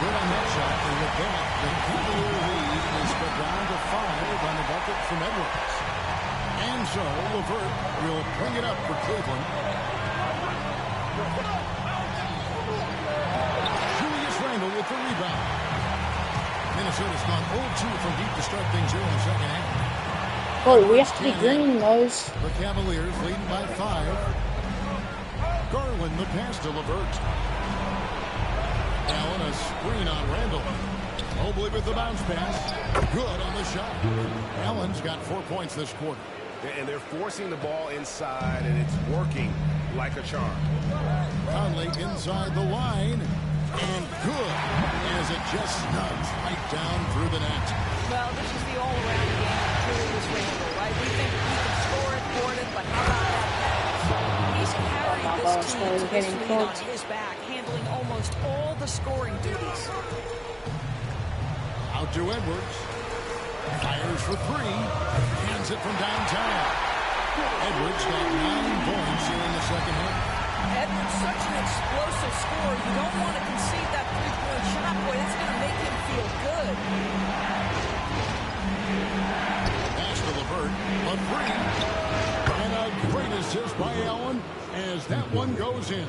Good on that shot. And with that, the Cavalier lead is put down to 5 on the bucket from Edwards. And so LeVert will bring it up for Cleveland. Julius Randle with the rebound. Minnesota's gone 0-2 from deep to start things here in the second half. Oh, we have to be greening those. The Cavaliers leading by 5. Garland the pass to LeVert. Allen a screen on Randall. Mobley with the bounce pass. Good on the shot. Allen's got 4 points this quarter. And they're forcing the ball inside, and it's working like a charm. Conley inside the line. And good as it just snugs right down through the net. Well, this is the all-around game of Julius Randle, right? We think he can score it, board it, but how about that pass? He's carried this team to this lead on his back, handling almost all the scoring duties. Out to Edwards. Fires for 3. Hands it from downtown. Edwards got 9 points here in the second half. Edwards, such an explosive scorer. You don't want to concede that three-point shot, boy. It's going to make him feel good. Pass to LeVert. A 3. And a great assist by Allen as that one goes in.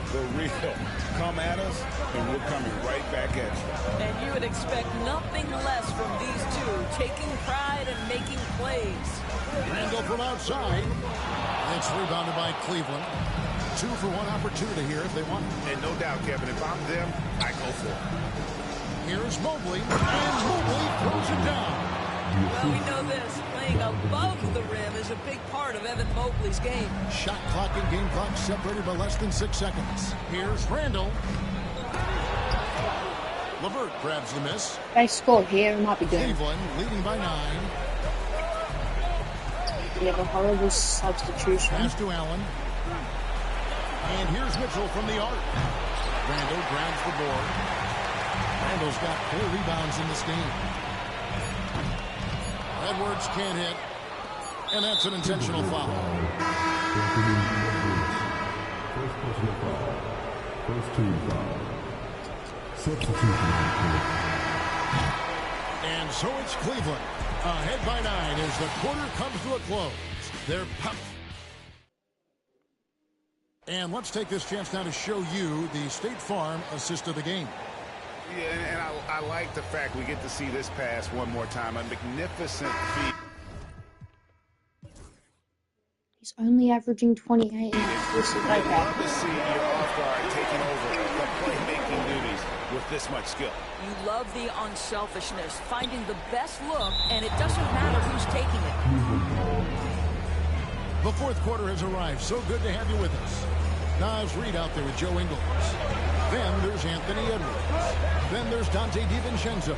For real. Come at us, and we're coming right back at you. And you would expect nothing less from these two, taking pride and making plays. Randall from outside. It's rebounded by Cleveland. 2 for 1 opportunity here if they want it. And no doubt, Kevin, if I'm them, I go for it. Here's Mobley, and Mobley throws it down. Well, we know this. Playing above the rim is a big part of Evan Mobley's game. Shot clock and game clock separated by less than 6 seconds. Here's Randall. LeVert grabs the miss. If they score here, we might be good. Cleveland leading by 9. We have a horrible substitution. Pass to Allen. And here's Mitchell from the arc. Randall grabs the board. Randall's got 4 rebounds in this game. Edwards can't hit. And that's an intentional foul. First personal foul. First team foul. Substitution. And so it's Cleveland. Ahead by 9 as the quarter comes to a close. They're pumped. And let's take this chance now to show you the State Farm assist of the game. Yeah, and I like the fact we get to see this pass one more time. A magnificent feat. He's only averaging 28 in exclusive right I'd love to see your off guard taking over the playmaking duties with this much skill. You love the unselfishness, finding the best look, and it doesn't matter who's taking it. The fourth quarter has arrived. So good to have you with us. Nas Reed out there with Joe Ingles. Then there's Anthony Edwards. Then there's Dante DiVincenzo.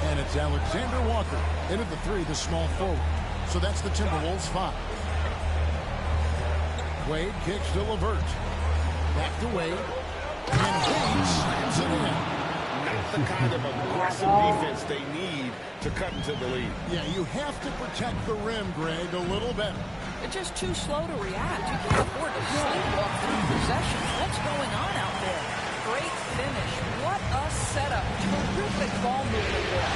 And it's Alexander Walker. Into the 3, the small forward. So that's the Timberwolves 5. Wade kicks to LeVert. Back to Wade. And Wade slams it in. Not the kind of aggressive defense they need to cut into the lead. Yeah, you have to protect the rim, Greg, a little better. They're just too slow to react. You can't afford to sleepwalk through possessions. What's going on out there? Great finish. What a setup. Terrific ball movement there.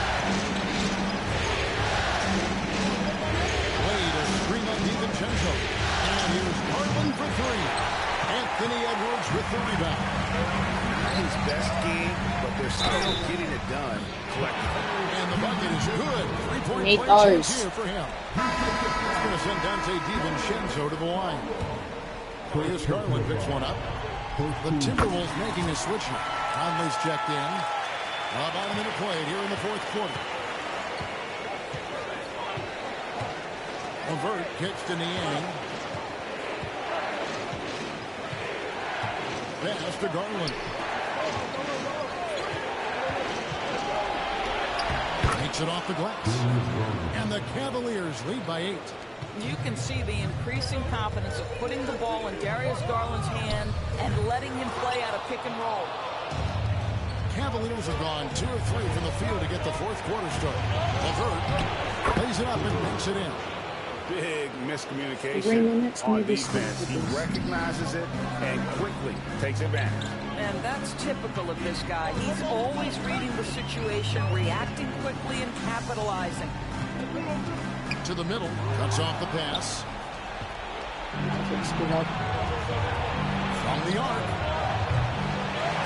Wade, a screen on DiVincenzo. And here's Garland for 3. Anthony Edwards with the rebound. Not his best game, but they're still getting it done collectively. And the bucket is good. 3-point $8. play chance here for him. It's going to send Dante DiVincenzo to the line. Here's Garland picks one up. The Timberwolves making a switch here. Conley's checked in. About a minute played here in the fourth quarter. LeVert kicks to Niang. Pass to Garland. Takes it off the glass. And the Cavaliers lead by 8. You can see the increasing confidence of putting the ball in Darius Garland's hand and letting him play out of pick and roll. Cavaliers have gone 2 of 3 from the field to get the fourth quarter started. LeVert lays it up and makes it in. Big miscommunication on defense. He recognizes it and quickly takes advantage. And that's typical of this guy. He's always reading the situation, reacting quickly, and capitalizing. To the middle, cuts off the pass. From the arc.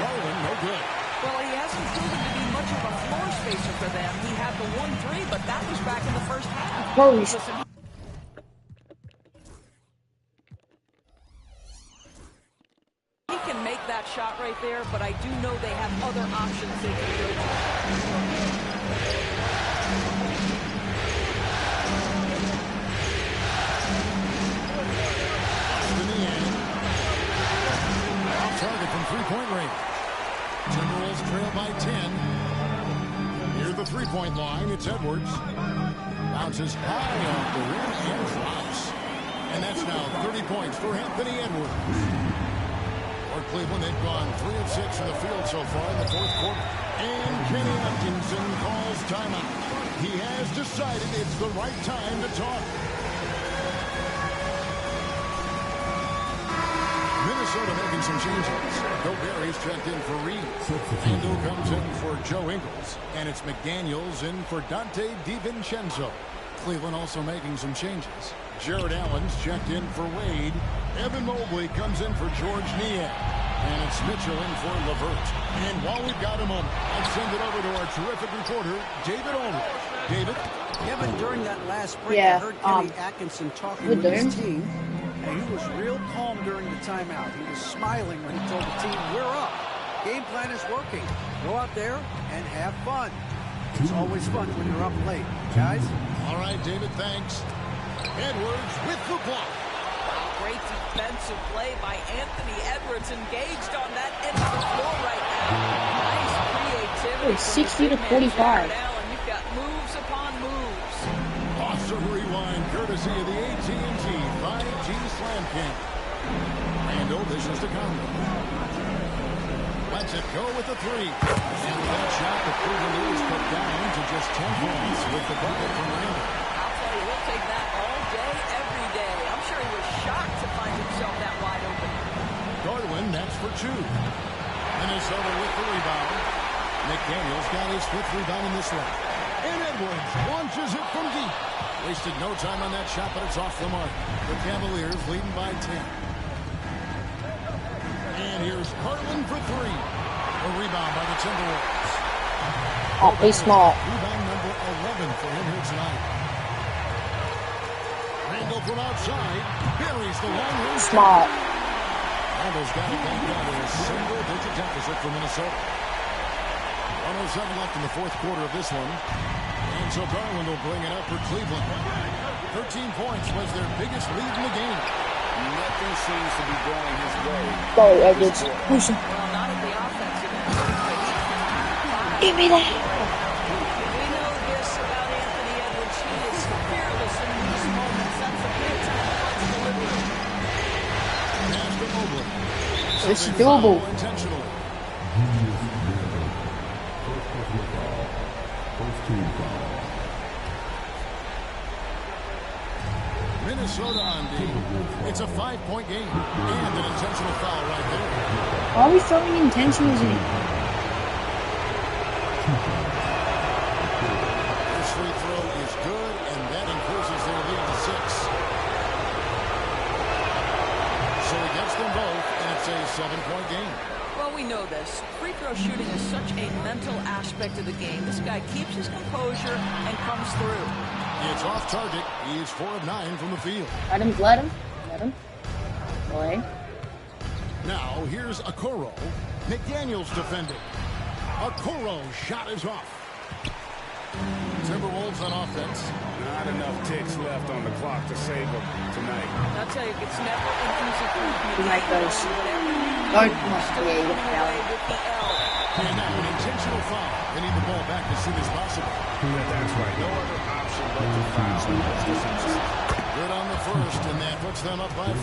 Garland, no good. Well, he hasn't proven to be much of a floor spacer for them. He had the 1-3, but that was back in the first half. Listen, he can make that shot right there, but I do know they have other options they can go to. Target from three-point range. Timberwolves trail by 10. Near the three-point line, it's Edwards. Bounces high off the rim and drops. And that's now 30 points for Anthony Edwards. For Cleveland, they've gone 3 of 6 from the field so far in the fourth quarter. And Kenny Atkinson calls timeout. He has decided it's the right time to talk. Minnesota making some changes. Gobert checked in for Reed. Ando comes in for Joe Ingles. And it's McDaniels in for Dante DiVincenzo. Cleveland also making some changes. Jared Allen's checked in for Wade. Evan Mobley comes in for George Niang. And it's Mitchell in for LeVert. And while we've got a moment, I'll send it over to our terrific reporter, David Ulrich. David? Kevin, during that last break, I heard Kenny Atkinson talking with his team. And he was real calm during the timeout. He was smiling when he told the team, we're up. Game plan is working. Go out there and have fun. It's always fun when you're up late. Guys? All right, David, thanks. Edwards with the block. Great defensive play by Anthony Edwards, engaged on that end of the floor right now. Nice creativity. 60 to 45. Allen, you've got moves upon moves. Awesome rewind, courtesy of the AT&T 5G Slam Cam. Randall dishes to Conley. Lets it go with the three. And with that shot, the Cleveland is cut down to just 10 points with the bucket from Randall. I'll tell you, he'll take that all day, every day. I'm sure he was shocked to find himself that wide open. Garland, that's for two. Minnesota with the rebound. McDaniels got his 5th rebound in this one. And Edwards launches it from deep. Wasted no time on that shot, but it's off the mark. The Cavaliers leading by 10. And here's Garland for three. A rebound by the Timberwolves. Oh, be smart. Rebound number 11 for him here tonight. Randall from outside. Buries the long range. Smart. Randall's got it back down to a single-digit deficit for Minnesota. 107 left in the 4th quarter of this one. And so Garland will bring it up for Cleveland. 13 points was their biggest lead in the game. Nothing seems to be going his way. Go, Edwards. Push him. Well, not at the offensive end. Give me that. We know this about Anthony Edwards. He is fearless in these moments. That's a big time clutch delivery. Pass to Mobley. This is doable. Intentionally. Minnesota on D. It's a 5-point game. And an intentional foul right there. Why are we throwing intentionals in? This free throw is good, and that increases their lead to 6. So he gets them both, and it's a 7-point game. Well, we know this. Free throw shooting is such a mental aspect of the game. This guy keeps his composure and comes through. It's off target. He is 4 of 9 from the field. Let him. Boy. Now, here's Okoro. McDaniels defending. Okoro shot is off. Timberwolves on offense. Not enough ticks left on the clock to save them tonight. I'll tell you, it's never an easy thing. You might go. And now an intentional foul. They need the ball back as soon as possible. That's right. No other option but to foul. Good on the first, and that puts them up by 5.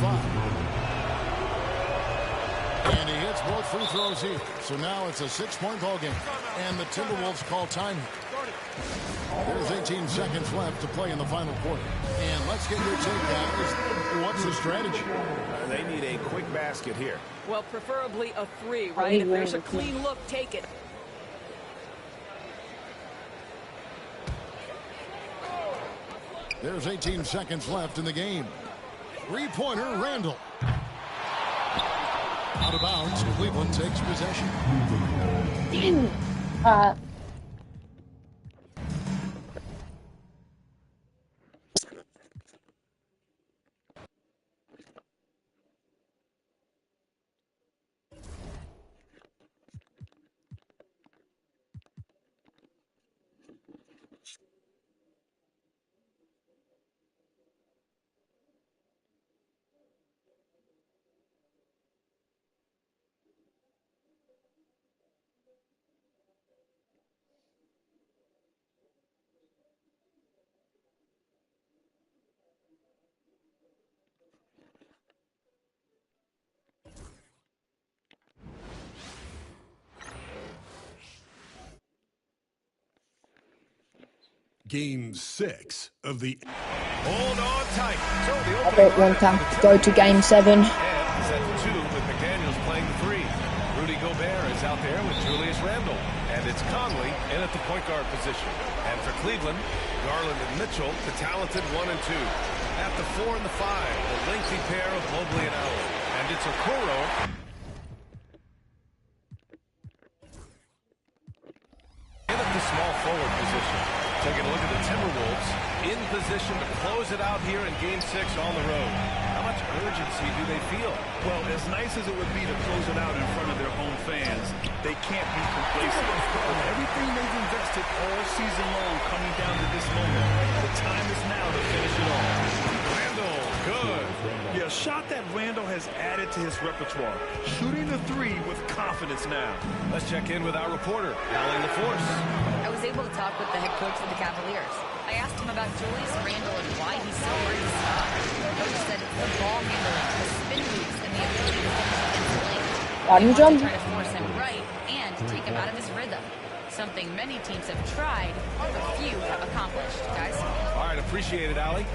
And he hits both free throws here. So now it's a 6-point ball game. And the Timberwolves call time here. There's 18 seconds left to play in the final quarter. And let's get your take, guys. What's the strategy? They need a quick basket here. Well, preferably a 3, right? If there's a clean look, take it. There's 18 seconds left in the game. 3-pointer, Randall. Out of bounds, Cleveland takes possession. Game 6 of the... Hold on tight. So the I bet one time to go to Game 7. And set to 2 with McDaniels playing the 3. Rudy Gobert is out there with Julius Randle. And it's Conley in at the point guard position. And for Cleveland, Garland and Mitchell, the talented 1 and 2. At the 4 and the 5, the lengthy pair of Mobley and Allen. And it's Okoro. In at the small forward position. Taking a look at the Timberwolves in position to close it out here in Game 6 on the road. How much urgency do they feel? Well, as nice as it would be to close it out in front of their home fans, they can't be complacent. With everything they've invested all season long coming down to this moment, the time is now to finish it off. Randall, good. Yeah, a shot that Randall has added to his repertoire. Shooting the 3 with confidence now. Let's check in with our reporter, Allie LaForce. I was able to talk with the head coach of the Cavaliers. I asked him about Julius Randle and why he's so hard to stop. The coach said it's the ball handling, the spin moves, They want to try to force him right and take him out of his rhythm. Something many teams have tried, but few have accomplished, guys. All right, appreciate it, Allie.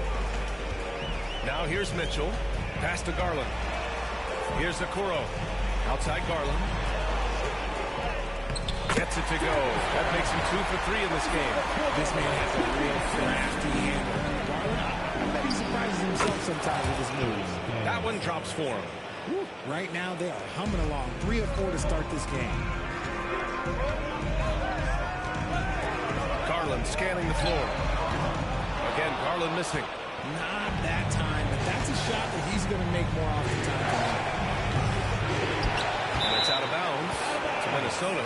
Now here's Mitchell. Pass to Garland. Here's Okoro. Outside Garland. Gets it to go. That makes him 2 for 3 in this game. This man has a real crafty handle. Garland, I bet he surprises himself sometimes with his moves. That one drops for him. Right now, they are humming along. 3 of 4 to start this game. Garland scanning the floor. Again, Garland missing. Not that time, but that's a shot that he's going to make more often tonight. And it's out of bounds to Minnesota.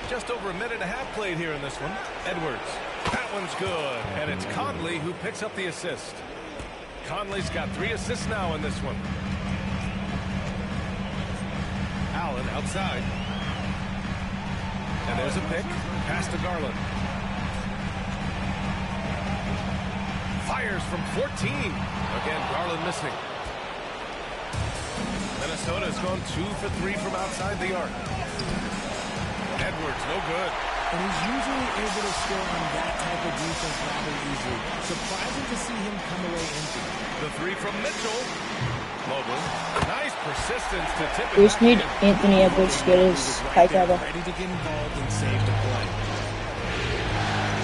Just over a minute and a half played here in this one. Edwards. That one's good. And it's Conley who picks up the assist. Conley's got 3 assists now in this one. Allen outside. And there's a pick. Pass to Garland. Fires from 14. Again, Garland missing. Minnesota's gone 2 for 3 from outside the arc. Edwards, no good. And he's usually able to score on that type of defense rather easily. Surprising to see him come away empty. The 3 from Mitchell. Mobley. Nice persistence to tip it. We just need Anthony Edwards to get his high cover. Ready to get involved and save the play.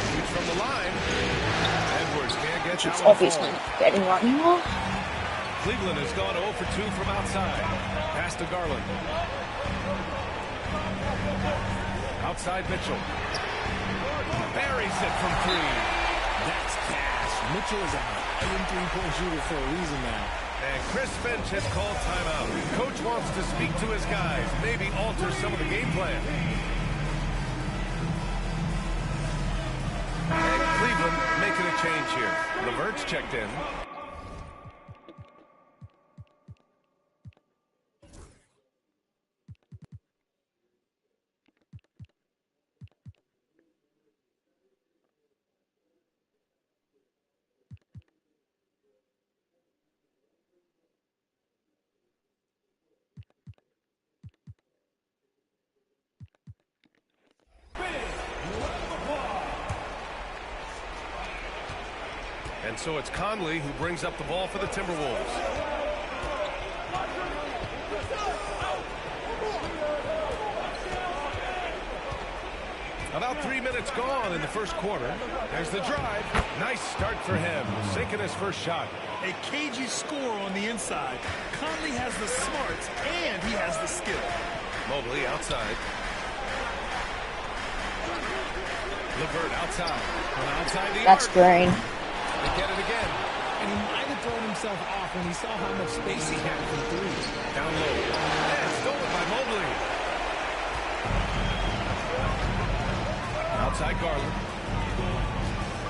Shoots from the line. Edwards can't get It's obviously getting right now. Cleveland has gone 0 for 2 from outside. Pass to Garland. Outside Mitchell. Buries it from 3. That's cash. Mitchell is a high-end three-point shooter for a reason now. And Chris Finch has called timeout. Coach wants to speak to his guys, maybe alter some of the game plan. And Cleveland making a change here. LeVert's checked in. And so it's Conley who brings up the ball for the Timberwolves. About 3 minutes gone in the first quarter. There's the drive. Nice start for him. Sinking his first shot. A cagey score on the inside. Conley has the smarts and he has the skill. Mobley outside. LeVert outside. From outside the That's arc. green. They get it again. And he might have thrown himself off when he saw how much space he had from 3. Down low. And stolen by Mobley. Outside Garland.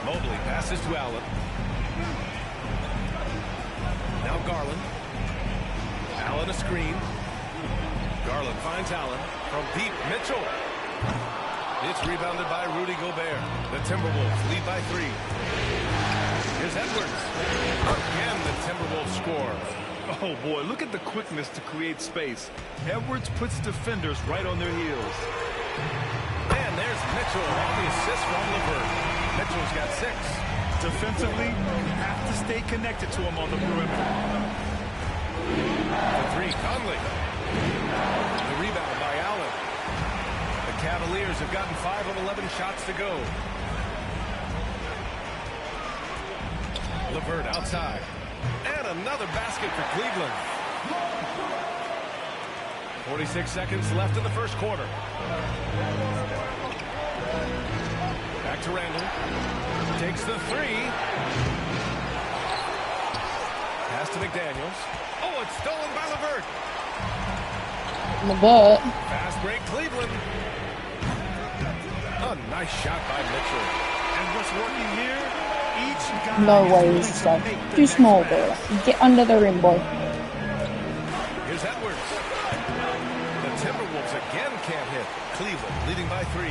Mobley passes to Allen. Now Garland. Allen a screen. Garland finds Allen. From deep, Mitchell. It's rebounded by Rudy Gobert. The Timberwolves lead by 3. Here's Edwards. Again, the Timberwolves score. Oh boy, look at the quickness to create space. Edwards puts defenders right on their heels. And there's Mitchell on the assist from LeVert. Mitchell's got 6. Defensively, you have to stay connected to him on the perimeter. The 3, Conley. The rebound by Allen. The Cavaliers have gotten 5 of 11 shots to go. LeVert outside. And another basket for Cleveland. 46 seconds left in the first quarter. Back to Randall. Takes the 3. Pass to McDaniels. Oh, it's stolen by LeVert. LeVert. Fast break, Cleveland. A nice shot by Mitchell. And what's working here? Each guy No way he's just like, too small, boy. Get under the rim, boy. Here's Edwards. The Timberwolves again can't hit. Cleveland leading by 3.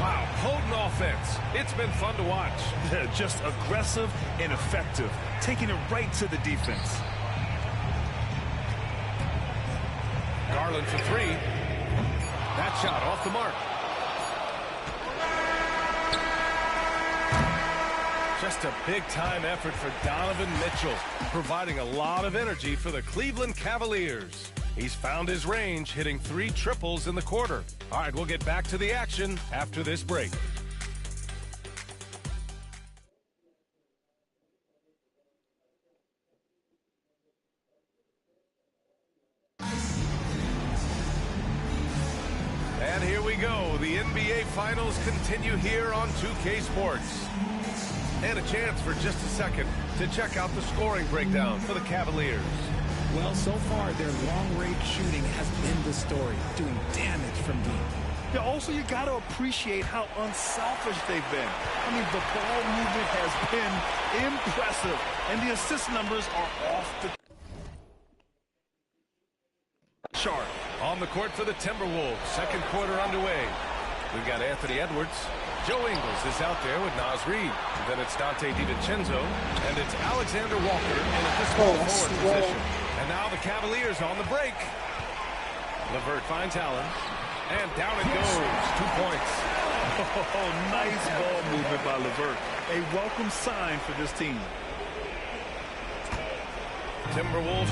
Wow, potent offense. It's been fun to watch. Just aggressive and effective, taking it right to the defense. Garland for three. That shot off the mark. Just a big-time effort for Donovan Mitchell, providing a lot of energy for the Cleveland Cavaliers. He's found his range, hitting 3 triples in the quarter. All right, we'll get back to the action after this break. And here we go. The NBA Finals continue here on 2K Sports. And a chance for just a second to check out the scoring breakdown for the Cavaliers. Well, so far, their long-range shooting has been the story, doing damage from deep. Yeah, also, you got to appreciate how unselfish they've been. I mean, the ball movement has been impressive, and the assist numbers are off the chart. On the court for the Timberwolves, second quarter underway. We've got Anthony Edwards. Joe Ingles is out there with Naz Reid. Then it's Dante DiVincenzo, and it's Alexander Walker in a small forward position. And now the Cavaliers on the break. LeVert finds Allen, and down it goes. 2 points. Oh, nice ball movement by LeVert. A welcome sign for this team. Timberwolves.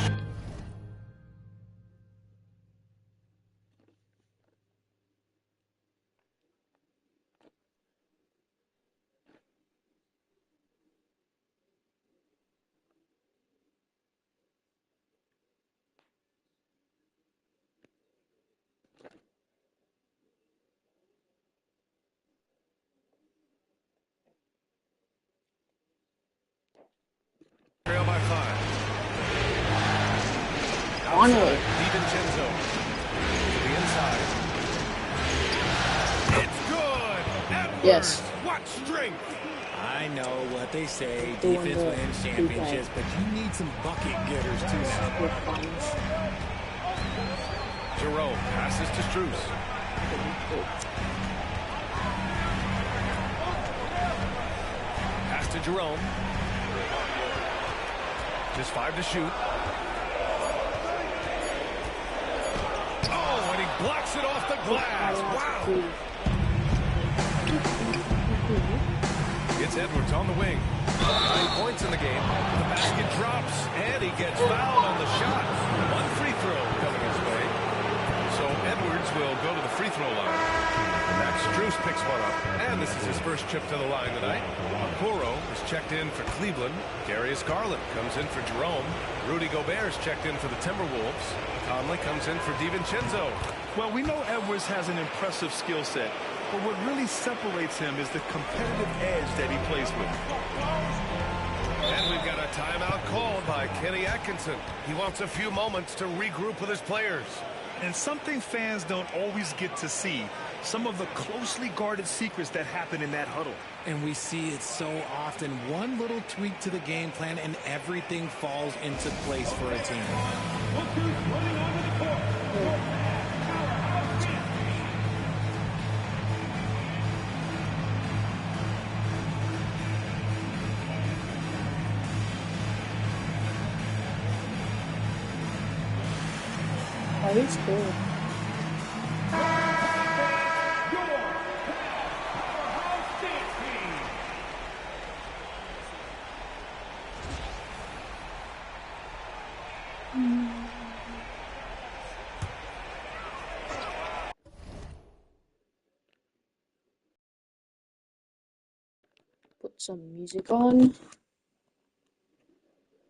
Trail by 5. Outside, DiVincenzo to the inside. It's good. Edwards. Yes. What strength. I know what they say, defense wins championships, but you need some bucket getters too now. Jerome passes to Strus. Pass to Jerome. Just 5 to shoot. Oh, and he blocks it off the glass. Wow. It's Edwards on the wing. 9 points in the game. The basket drops, and he gets fouled on the shot. 1 free throw coming his way. So Edwards will go to the free throw line. And that Strus picks one up. And this is his first trip to the line tonight. Okoro is checked in for Cleveland. Darius Garland comes in for Jerome. Rudy Gobert is checked in for the Timberwolves. Conley comes in for DiVincenzo. Well, we know Edwards has an impressive skill set, but what really separates him is the competitive edge that he plays with. And we've got a timeout called by Kenny Atkinson. He wants a few moments to regroup with his players. And something fans don't always get to see, some of the closely guarded secrets that happen in that huddle. And we see it so often. One little tweak to the game plan and everything falls into place for a team. That is cool. Put some music on.